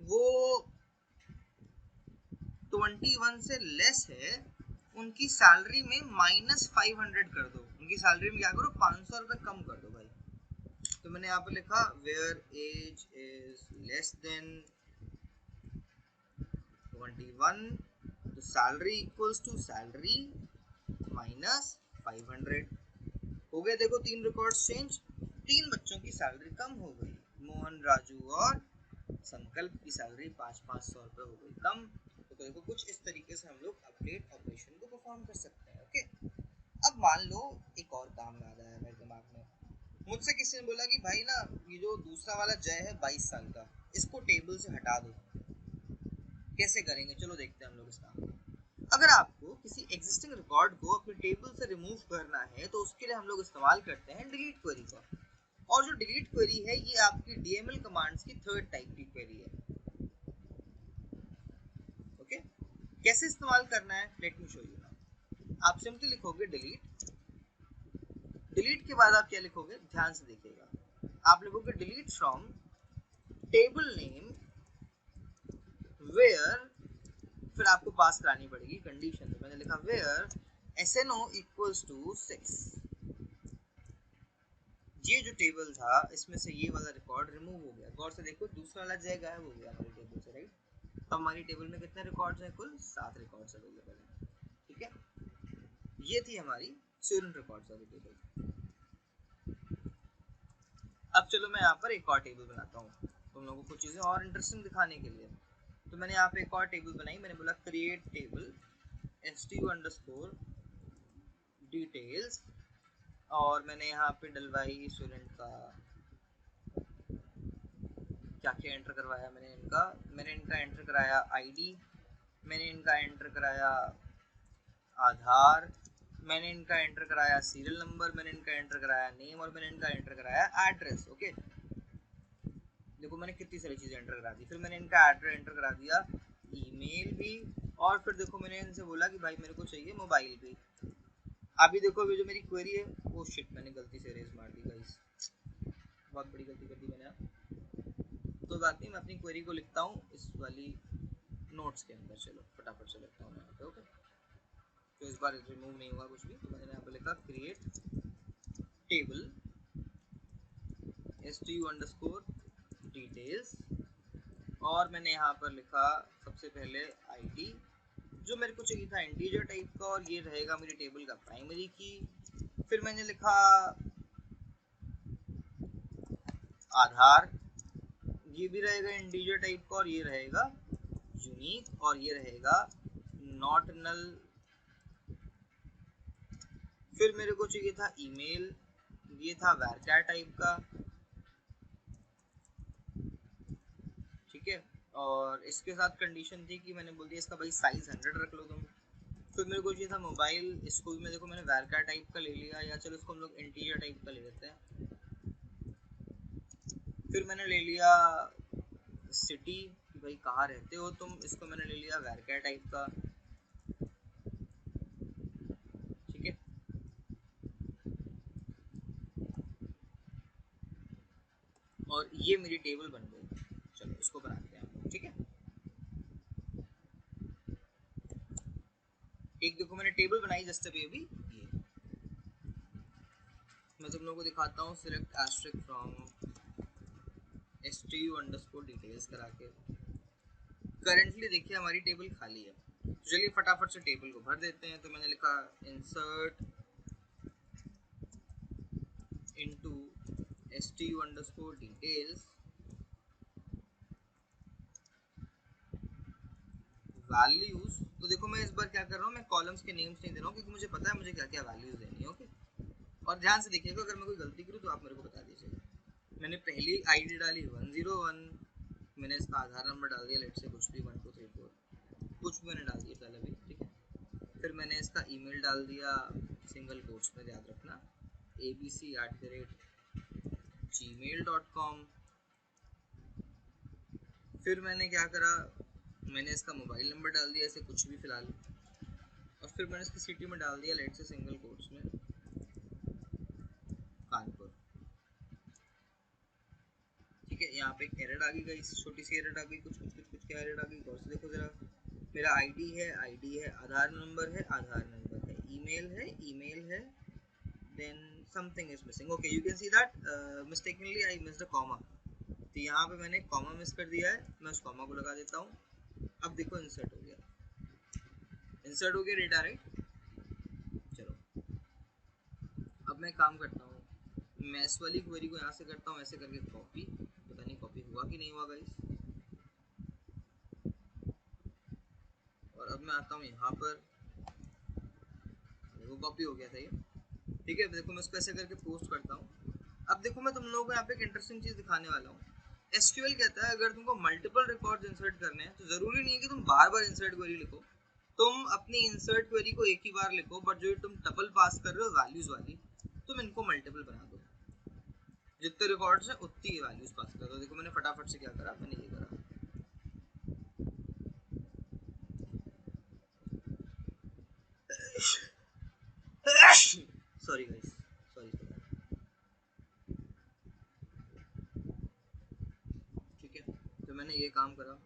[SPEAKER 1] वो 21 से लेस है, उनकी सैलरी में -500 कर दो। उनकी सैलरी में क्या करो 500 रुपए कम कर दो भाई। तो मैंने यहाँ पर लिखा where age is less than 21 तो सैलरी इक्वल्स टू सैलरी -500। हो गए देखो 3 रिकॉर्ड्स चेंज, 3 बच्चों की सैलरी कम हो गई। मोहन, राजू और संकल्प की सैलरी 500 रुपए हो गई कम। तो देखो कुछ इस तरीके से हम लोग अपडेट ऑपरेशन को परफॉर्म कर सकते हैं। ओके, अब मान लो एक और काम याद आया मेरे दिमाग में। मुझसे किसी ने बोला कि भाई ना ये जो दूसरा वाला जय है 22 साल का, इसको टेबल से हटा दो। कैसे करेंगे, चलो देखते हैं हम लोग इसका। अगर आपको किसी एग्जिस्टिंग रिकॉर्ड को अपने टेबल से रिमूव करना है तो उसके लिए हम लोग इस्तेमाल करते हैं डिलीट क्वेरी का। और जो डिलीट क्वेरी है ये आपकी डीएमएल कमांड्स की थर्ड टाइप की क्वेरी है। ओके, कैसे इस्तेमाल करना है लेट मी शो यू। आप सिंपली लिखोगे डिलीट, डिलीट के बाद आप क्या लिखोगे ध्यान से देखिएगा, आप लिखोगे delete from table name where, फिर आपको पास करानी पड़ेगी कंडीशन। तो मैंने लिखा वेयर SNO इक्वल्स टू 6। ये जो टेबल था इसमें से ये वाला रिकॉर्ड रिमूव हो गया। गौर से देखो दूसरा वाला जय गायब हो गया हमारी टेबल से, राइट। तो हमारी टेबल में कितने रिकॉर्ड्स हैं, कुल 7 रिकॉर्ड्स अवेलेबल हैं। ठीक है, ये थी हमारी स्टूडेंट रिकॉर्ड्स वाली टेबल। अब चलो मैं यहाँ पर एक और टेबल बनाता हूँ तुम लोगों को चीज़ें और इंटरेस्टिंग दिखाने के लिए। तो मैंने यहाँ पे एक और टेबल बनाई, मैंने बोला क्रिएट टेबल stu_ डिटेल्स, और मैंने यहाँ पे डलवाई स्टूडेंट का क्या क्या एंटर करवाया मैंने इनका एंटर कराया आईडी, मैंने इनका एंटर कराया आधार, मैंने इनका एंटर कराया सीरियल नंबर, मैंने इनका एंटर कराया नेम, और मैंने इनका एंटर कराया एड्रेस। ओके, देखो मैंने कितनी सारी चीज़ें एंटर करा दी। फिर मैंने इनका एड्रेस एंटर करा दिया, ईमेल भी, और फिर देखो मैंने इनसे बोला कि भाई मेरे को चाहिए मोबाइल भी। अभी देखो अभी जो मेरी क्वेरी है वो शिट मैंने गलती से रेज मार दी गाइस, बहुत बड़ी गलती कर दी मैंने। तो बात नहीं, मैं अपनी क्वेरी को लिखता हूँ इस वाली नोट्स के अंदर। चलो फटाफट से लिखता हूँ यहाँ पे। ओके, तो इस बार रिमूव नहीं हुआ कुछ भी। तो मैंने यहाँ पे लिखा क्रिएट टेबल stu_ डिटेल्स, और मैंने यहाँ पर लिखा सबसे पहले आईडी जो मेरे को चाहिए था इंटीजर टाइप का, और ये रहेगा मेरी टेबल का प्राइमरी की। फिर मैंने लिखा आधार, ये भी रहेगा इंटीजर टाइप का, और ये रहेगा यूनिक, और ये रहेगा नॉट नल। फिर मेरे को चाहिए था ईमेल, ये था varchar टाइप का। ठीक है, और इसके साथ कंडीशन थी कि मैंने बोल दिया इसका भाई साइज 100 रख लो तुम। फिर मेरे को चाहिए था मोबाइल, इसको भी मैं देखो मैंने varchar टाइप का ले लिया, या चलो इसको हम लोग इंटीजर टाइप का ले लेते हैं। फिर मैंने ले लिया सिटी कि भाई कहाँ रहते हो तुम, इसको मैंने ले लिया varchar टाइप का। ठीक है, और ये मेरी टेबल बन गई। चलो इसको बनाते हैं। ठीक है, एक देखो मैंने टेबल बनाई जस्ट अभी अभी, ये मैं तुम लोगों को दिखाता हूँ। Select asterisk from stu_ details करा के। करंटली देखिए हमारी टेबल खाली है। तो चलिए फटाफट से टेबल को भर देते हैं। तो मैंने लिखा इंसर्ट इनटू stu_details वैल्यूज। तो देखो मैं इस बार क्या कर रहा हूँ, मैं कॉलम्स के नेम्स नहीं दे रहा हूँ क्योंकि मुझे पता है मुझे क्या क्या वैल्यूज देनी है। ओके, और ध्यान से देखिएगा, अगर मैं कोई गलती करूँ तो आप मेरे को बता दीजिएगा। मैंने पहली आईडी डाली 101, मैंने इसका आधार नंबर डाल दिया लेट से कुछ भी 1234, कुछ भी मैंने डाल दिया पहले भी, ठीक है। फिर मैंने इसका ईमेल डाल दिया सिंगल कोट्स में, याद रखना abc@gmail.com। फिर मैंने क्या करा, मैंने इसका मोबाइल नंबर डाल दिया ऐसे कुछ भी फिलहाल, और फिर मैंने इसकी सिटी में डाल दिया लेट से सिंगल कोट्स में कानपुर। ठीक है, यहाँ पे एक एरर आ गई गाइस, छोटी सी एरर आ गई, कुछ क्या एरर आ गई गौर से देखो जरा। मेरा आईडी है, आधार नंबर है, ईमेल है, then something is missing. Okay, you can see that mistakenly I missed a comma. तो यहाँ पे मैंने कॉमा मिस कर दिया है, मैं उस कॉमा को लगा देता हूँ। अब देखो इंसर्ट हो गया डेटा, राइट। चलो अब मैं काम करता हूँ, मैं इस वाली क्वेरी को यहाँ से करता हूँ ऐसे करके कॉपी, पता नहीं कॉपी हुआ कि नहीं हुआ गाइस। और अब मैं आता हूँ यहाँ पर, वो कॉपी हो गया था ये, ठीक है। देखो मैं इसको ऐसे करके पोस्ट करता हूँ। अब देखो मैं तुम लोगों को यहाँ पे एक इंटरेस्टिंग चीज दिखाने वाला हूँ। एसक्यूएल कहता है अगर तुमको मल्टीपल रिकॉर्ड्स इंसर्ट करने हैं तो जरूरी नहीं है कि तुम बार बार इंसर्ट क्वेरी लिखो, तुम अपनी इंसर्ट क्वेरी को एक ही बार लिखो, बट जो तुम डबल पास कर रहे हो वैल्यूज वाली, तुम इनको मल्टीपल बना दो। जितने रिकॉर्ड्स हैं उतनी वैल्यूज पास कर दो। देखो मैंने फटाफट से क्या करा, मैंने ये करा, सॉरी गाइस, सॉरी। ठीक है, तो मैंने ये काम करा।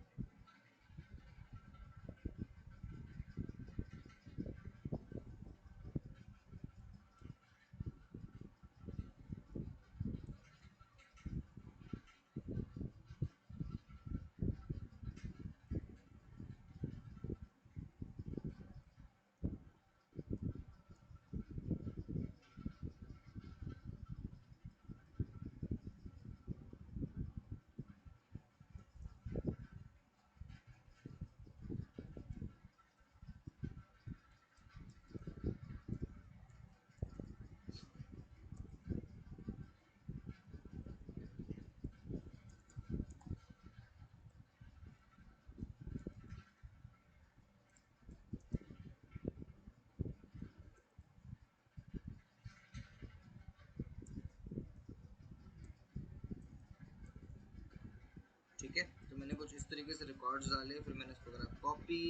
[SPEAKER 1] ठीक है, तो मैंने कुछ इस तरीके से रिकॉर्ड्स डाले, फिर मैंने इसको करा कॉपी,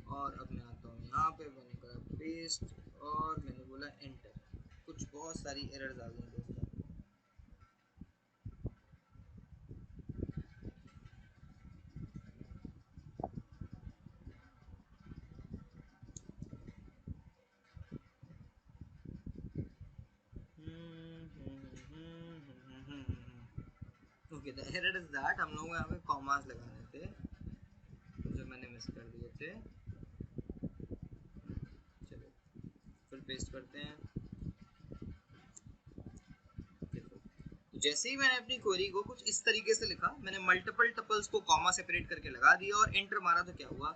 [SPEAKER 1] और अब मैं आता हूँ यहाँ पे, मैंने करा पेस्ट, और मैंने बोला एंटर। कुछ बहुत सारी एरर्स आ गई दोस्तों। Okay, the error is that हम लोग यहाँ पे कॉमास लगाने थे जो मैंने मिस कर दिए थे। चलो फिर पेस्ट करते हैं। देखो, तो जैसे ही मैंने अपनी क्वेरी को कुछ इस तरीके से लिखा, मैंने मल्टीपल टपल्स को कॉमा सेपरेट करके लगा दिया और एंटर मारा, तो क्या हुआ,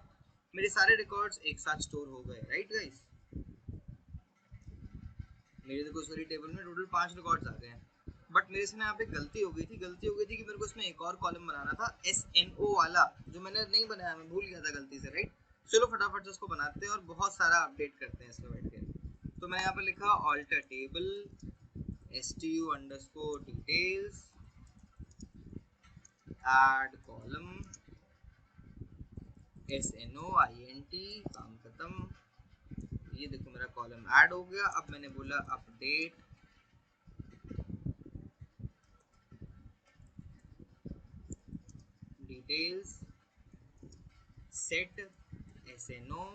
[SPEAKER 1] मेरे सारे रिकॉर्ड्स एक साथ स्टोर हो गए, राइट गाइस। मेरे देखो सॉरी टेबल में टोटल 5 रिकॉर्ड्स आ गए हैं, बट मेरे से ना यहाँ पे गलती हो गई थी कि मेरे को इसमें एक और कॉलम बनाना था SNO वाला, जो मैंने नहीं बनाया, मैं भूल गया था गलती से, राइट। चलो फटाफट से उसको बनाते हैं और बहुत सारा अपडेट करते हैं इसमें बैठ के। तो मैं यहाँ पे लिखा alter table stu_details add column SNOINT, काम खत्म। ये देखो मेरा कॉलम ऐड हो गया। अब मैंने बोला update details set SNO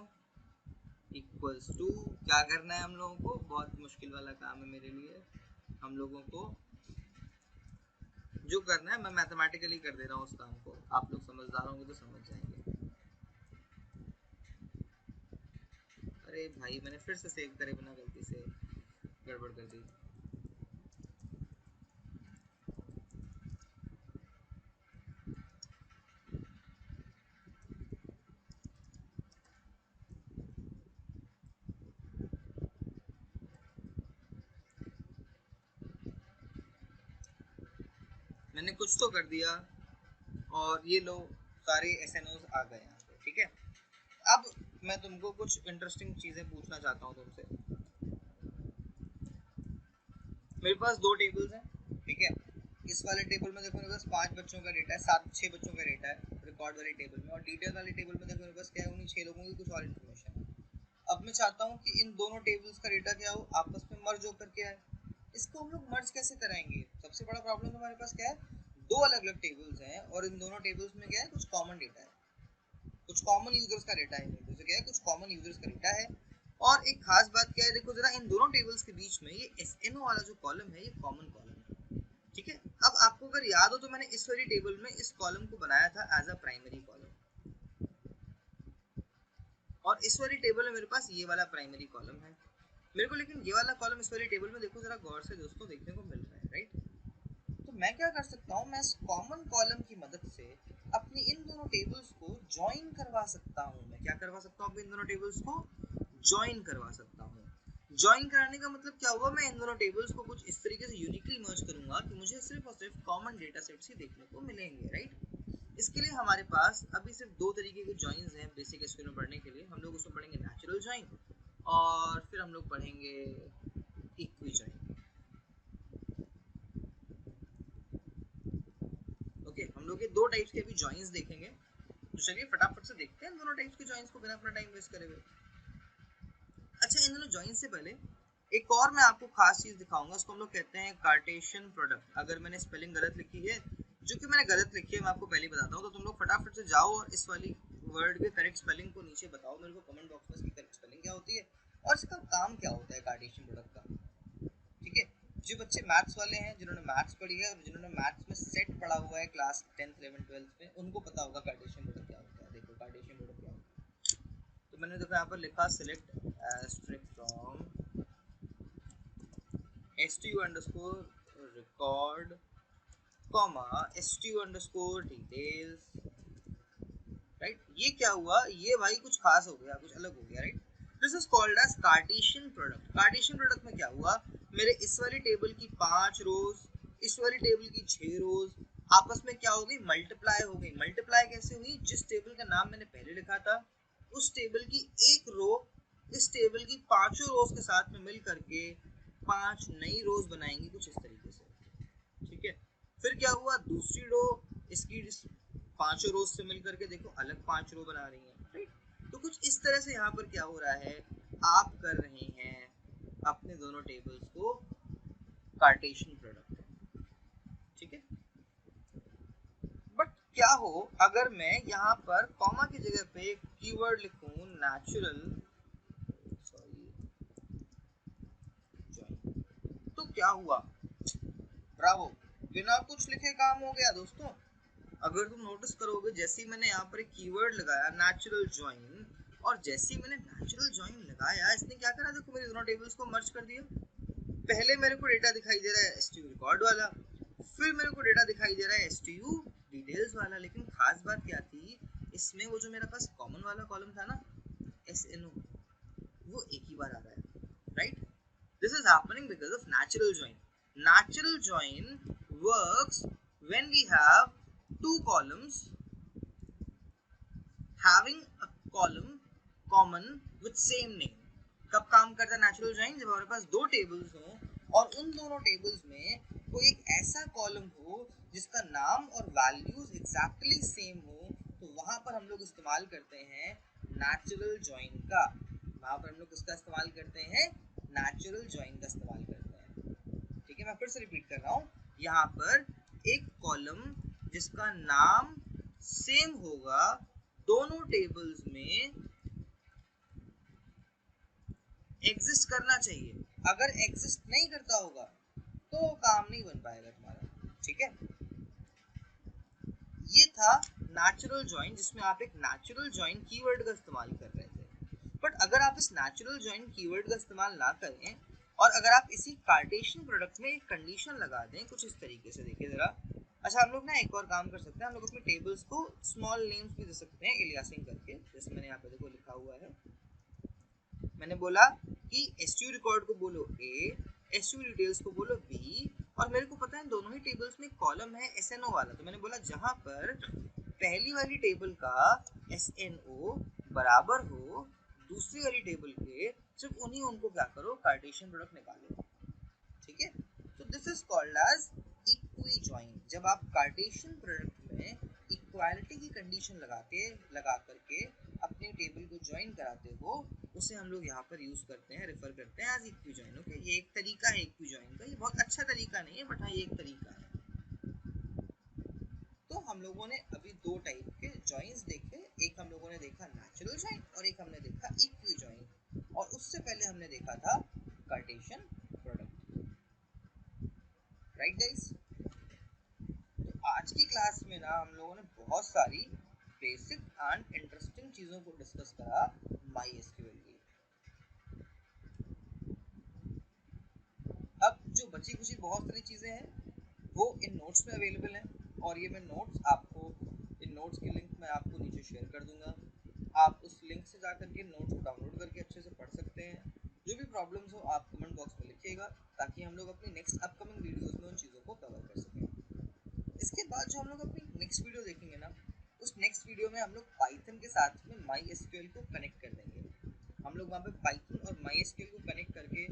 [SPEAKER 1] equals to, क्या करना है हम लोगों को, बहुत मुश्किल वाला काम है मेरे लिए। हम लोगों को जो करना है, मैं मैथमेटिकली कर दे रहा हूँ उस काम को, आप लोग समझदार होंगे तो समझ जाएंगे। अरे भाई मैंने फिर से सेव करे बिना गलती से गड़बड़ कर दी। मैंने कुछ तो कर दिया और ये लो सारे SNOs आ गए यहाँ पे, ठीक है। अब मैं तुमको कुछ इंटरेस्टिंग चीजें पूछना चाहता हूँ तुमसे। मेरे पास दो टेबल्स हैं, ठीक है। इस वाले टेबल में देखो मेरे पास 5 बच्चों का डेटा है, 6 बच्चों का डेटा है रिकॉर्ड वाले टेबल में, और डिटेल वाले टेबल में देखो मेरे पास क्या है, उन्हीं 6 लोगों की कुछ और इन्फॉर्मेशन है। अब मैं चाहता हूँ कि इन दोनों टेबल्स का डेटा क्या हो, आपस में मर्ज होकर के आए। इसको हम लोग मर्ज कैसे कराएंगे? सबसे बड़ा प्रॉब्लम हमारे पास क्या है, दो अलग अलग टेबल्स हैं और इन दोनों टेबल्स में क्या है, कुछ कॉमन डेटा है, कुछ कॉमन यूजर्स का डेटा है, जैसे क्या है कुछ कॉमन यूजर्स का डेटा है। और एक खास बात क्या है, देखो जरा इन दोनों टेबल्स के बीच में ये SNO वाला जो कॉलम है ये कॉमन कॉलम है, ठीक है। अब आपको अगर याद हो तो मैंने इस वाली टेबल में इस कॉलम को बनाया था एज अ प्राइमरी कॉलम, और इस वाली टेबल में मेरे पास ये वाला प्राइमरी कॉलम है मेरे को, लेकिन ये वाला कॉलम इस वाली टेबल में देखो जरा गौर से दोस्तों देखने को मिल रहा है, राइट। तो मैं क्या कर सकता हूँ, मैं इस कॉमन कॉलम की मदद से अपनी इन दोनों टेबल्स को ज्वाइन करवा सकता हूँ। मैं क्या करवा सकता हूँ, अपनी इन दोनों टेबल्स को ज्वाइन करवा सकता हूँ। ज्वाइन कराने का मतलब क्या हुआ, मैं इन दोनों टेबल्स को कुछ इस तरीके से यूनिकली मर्ज करूंगा कि मुझे सिर्फ और सिर्फ कॉमन डेटा सेट्स ही देखने को मिलेंगे, राइट। इसके लिए हमारे पास अभी सिर्फ दो तरीके के ज्वाइंस हैं बेसिक एसक्यूएल में पढ़ने के लिए। हम लोग उसमें पढ़ेंगे नेचुरल ज्वाइन और फिर हम लोग पढ़ेंगे इक्वी ज्वाइन। ओके, हम लोग ये दो टाइप्स के अभी ज्वाइंस देखेंगे, तो चलिए फटाफट से देखते हैं इन दोनों टाइप्स के ज्वाइंस को बिना अपना टाइम वेस्ट करे हुए। अच्छा, इन दोनों ज्वाइंस से पहले एक और मैं आपको खास चीज दिखाऊंगा, उसको हम लोग कहते हैं कार्टेशियन प्रोडक्ट। अगर मैंने स्पेलिंग गलत लिखी है, जो कि मैंने गलत लिखी है, मैं आपको पहले बताता हूँ, तो तुम लोग फटाफट से जाओ और इस वाली वर्ड के करेक्ट स्पेलिंग को नीचे बताओ मेरे को कमेंट बॉक्स में, इसकी करेक्ट स्पेलिंग क्या होती है और इसका काम क्या होता है कार्टेशियन प्रोडक्ट का, ठीक है। जो बच्चे मैथ्स वाले हैं, जिन्होंने मैथ्स पढ़ी है और जिन्होंने मैथ्स में सेट पढ़ा हुआ है क्लास 10th 11th 12th में, उनको पता होगा कार्टेशियन प्रोडक्ट क्या होता है। देखो कार्टेशियन प्रोडक्ट क्या होता है, तो मैंने देखो यहाँ पर लिखा select asterisk from stu underscore record comma stu underscore details, right. ये क्या हुआ, ये भाई कुछ खास हो गया, कुछ अलग हो गया, right. This is called as Cartesian product. Cartesian product में क्या हुआ, मेरे इस वाली टेबल की 5 रोज, इस वाली टेबल की 6 रोज आपस में क्या हो गई, मल्टीप्लाई हो गई। मल्टीप्लाई कैसे हुई, जिस टेबल का नाम मैंने पहले लिखा था उस टेबल की एक रो इस टेबल की 5 रोज के साथ में मिल करके 5 नई रोज बनाएंगी, कुछ इस तरीके से, ठीक है। फिर क्या हुआ, दूसरी रो इसकी 5 रोज से मिल करके देखो अलग 5 रो बना रही है, राइट। तो कुछ इस तरह से यहाँ पर क्या हो रहा है, आप कर रहे हैं अपने दोनों टेबल्स को कार्टेशियन प्रोडक्ट, ठीक है। बट क्या हो अगर मैं यहाँ पर कॉमा की जगह पे कीवर्ड लिखूं नेचुरल, सॉरी ज्वाइन, तो क्या हुआ, ब्रावो, बिना कुछ लिखे काम हो गया दोस्तों। अगर तुम नोटिस करोगे, जैसे ही मैंने यहाँ पर एक कीवर्ड लगाया नेचुरल ज्वाइन, और जैसे ही मैंने नेचुरल ज्वाइन लगाया, इसने क्या करा, देखो मेरे दोनों टेबल्स को मर्ज कर दिया। पहले मेरे को डेटा दिखाई दे रहा है STU रिकॉर्ड वाला, फिर मेरे को डेटा दिखाई दे रहा है STU डिटेल्स वाला, लेकिन खास बात क्या थी, इसमें वो जो मेरे पास कॉमन वाला कॉलम था ना SNO, वो एक ही बार आ रहा है, right. This is happening because of natural join. Natural join works when we have two columns having a column common with same name। कब काम करता है नेचुरल ज्वाइन, जब हमारे पास दो टेबल्स हो और उन दोनों टेबल्स में कोई एक ऐसा कॉलम हो जिसका नाम और वैल्यूज एग्जैक्टली सेम हो, तो वहां पर हम लोग इस्तेमाल करते हैं नेचुरल ज्वाइन का। वहां पर हम लोग किसका इस्तेमाल करते हैं, नेचुरल ज्वाइन का इस्तेमाल करते हैं, ठीक है। मैं फिर से रिपीट कर रहा हूँ, यहाँ पर एक कॉलम जिसका नाम सेम होगा दोनों टेबल्स में एग्जिस्ट करना चाहिए। अगर एग्जिस्ट नहीं करता होगा तो काम नहीं बन पाएगा तुम्हारा, ठीक है। ये था नेचुरल ज्वाइन, जिसमें आप एक नेचुरल ज्वाइन कीवर्ड का इस्तेमाल कर रहे थे। बट अगर आप इस नेचुरल जॉइन कीवर्ड का इस्तेमाल ना करें और अगर आप इसी कार्टेशियन प्रोडक्ट में एक कंडीशन लगा दें कुछ इस तरीके से, देखिए जरा। अच्छा, हम लोग ना एक और काम कर सकते हैं, हम लोग अपने टेबल्स को स्मॉल नेम्स भी दे सकते हैं एलियासिंग करके, जैसे मैंने यहाँ पे देखो लिखा हुआ है। मैंने बोला कि एसटीयू रिकॉर्ड को बोलो ए, एसटीयू डिटेल्स को बोलो बी, और मेरे को पता है दोनों ही टेबल्स में कॉलम है एसएनओ वाला, तो मैंने बोला जहां पर पहली वाली टेबल का एसएनओ बराबर हो दूसरी वाली टेबल के, सिर्फ उन्हीं उनको क्या करो, कार्टेशियन प्रोडक्ट निकालो। ठीक है, तो this is called as equi join. जब आप कार्टेशियन प्रोडक्ट में इक्वालिटी की कंडीशन लगा करके अपने टेबल को ज्वाइन कराते हो, उसे हम लोग यहाँ पर यूज करते हैं, रेफर करते हैं एज इक्वी जॉइन। ओके, ये एक तरीका है इक्वी जॉइन का, ये बहुत अच्छा तरीका नहीं है बट हाँ ये एक तरीका है। तो हम लोगों ने अभी दो टाइप के जॉइंस देखे, एक हम लोगों ने देखा नेचुरल जॉइन और एक हमने देखा इक्वी जॉइन, और उससे पहले हमने देखा था कार्टेशियन प्रोडक्ट। राइट गाइस, तो आज की क्लास में ना हम लोगों ने बहुत सारी बेसिक एंड इंटरेस्टिंग चीजों को डिस्कस करा MySQL की। अब जो बची कुची बहुत सारी चीजें हैं वो इन नोट्स में अवेलेबल हैं, और ये मैं नोट्स आपको, इन नोट्स की लिंक मैं आपको नीचे शेयर कर दूंगा। आप उस लिंक से जाकर के नोट्स को डाउनलोड करके अच्छे से पढ़ सकते हैं। जो भी प्रॉब्लम्स हो आप कमेंट बॉक्स में लिखिएगा, ताकि हम लोग अपनी नेक्स्ट अपकमिंग वीडियोस में उन चीज़ों को कवर कर सकें। इसके बाद जो हम लोग अपनी नेक्स्ट वीडियो देखेंगे ना, उस नेक्स्ट वीडियो में हम लोग पाइथन के साथ में MySQL को कनेक्ट कर देंगे। हम लोग वहाँ पे पाइथन और MySQL को कनेक्ट करके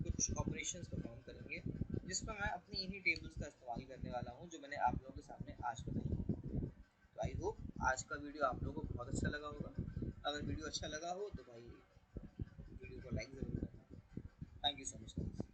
[SPEAKER 1] कुछ ऑपरेशंस परफॉर्म करेंगे, जिसमें मैं अपनी इन्हीं टेबल्स का इस्तेमाल करने वाला हूँ जो मैंने आप लोगों के सामने आज बताई। तो आई होप आज का वीडियो आप लोगों को बहुत अच्छा लगा होगा। अगर वीडियो अच्छा लगा हो तो भाई वीडियो को लाइक ज़रूर करना। Thank you so much.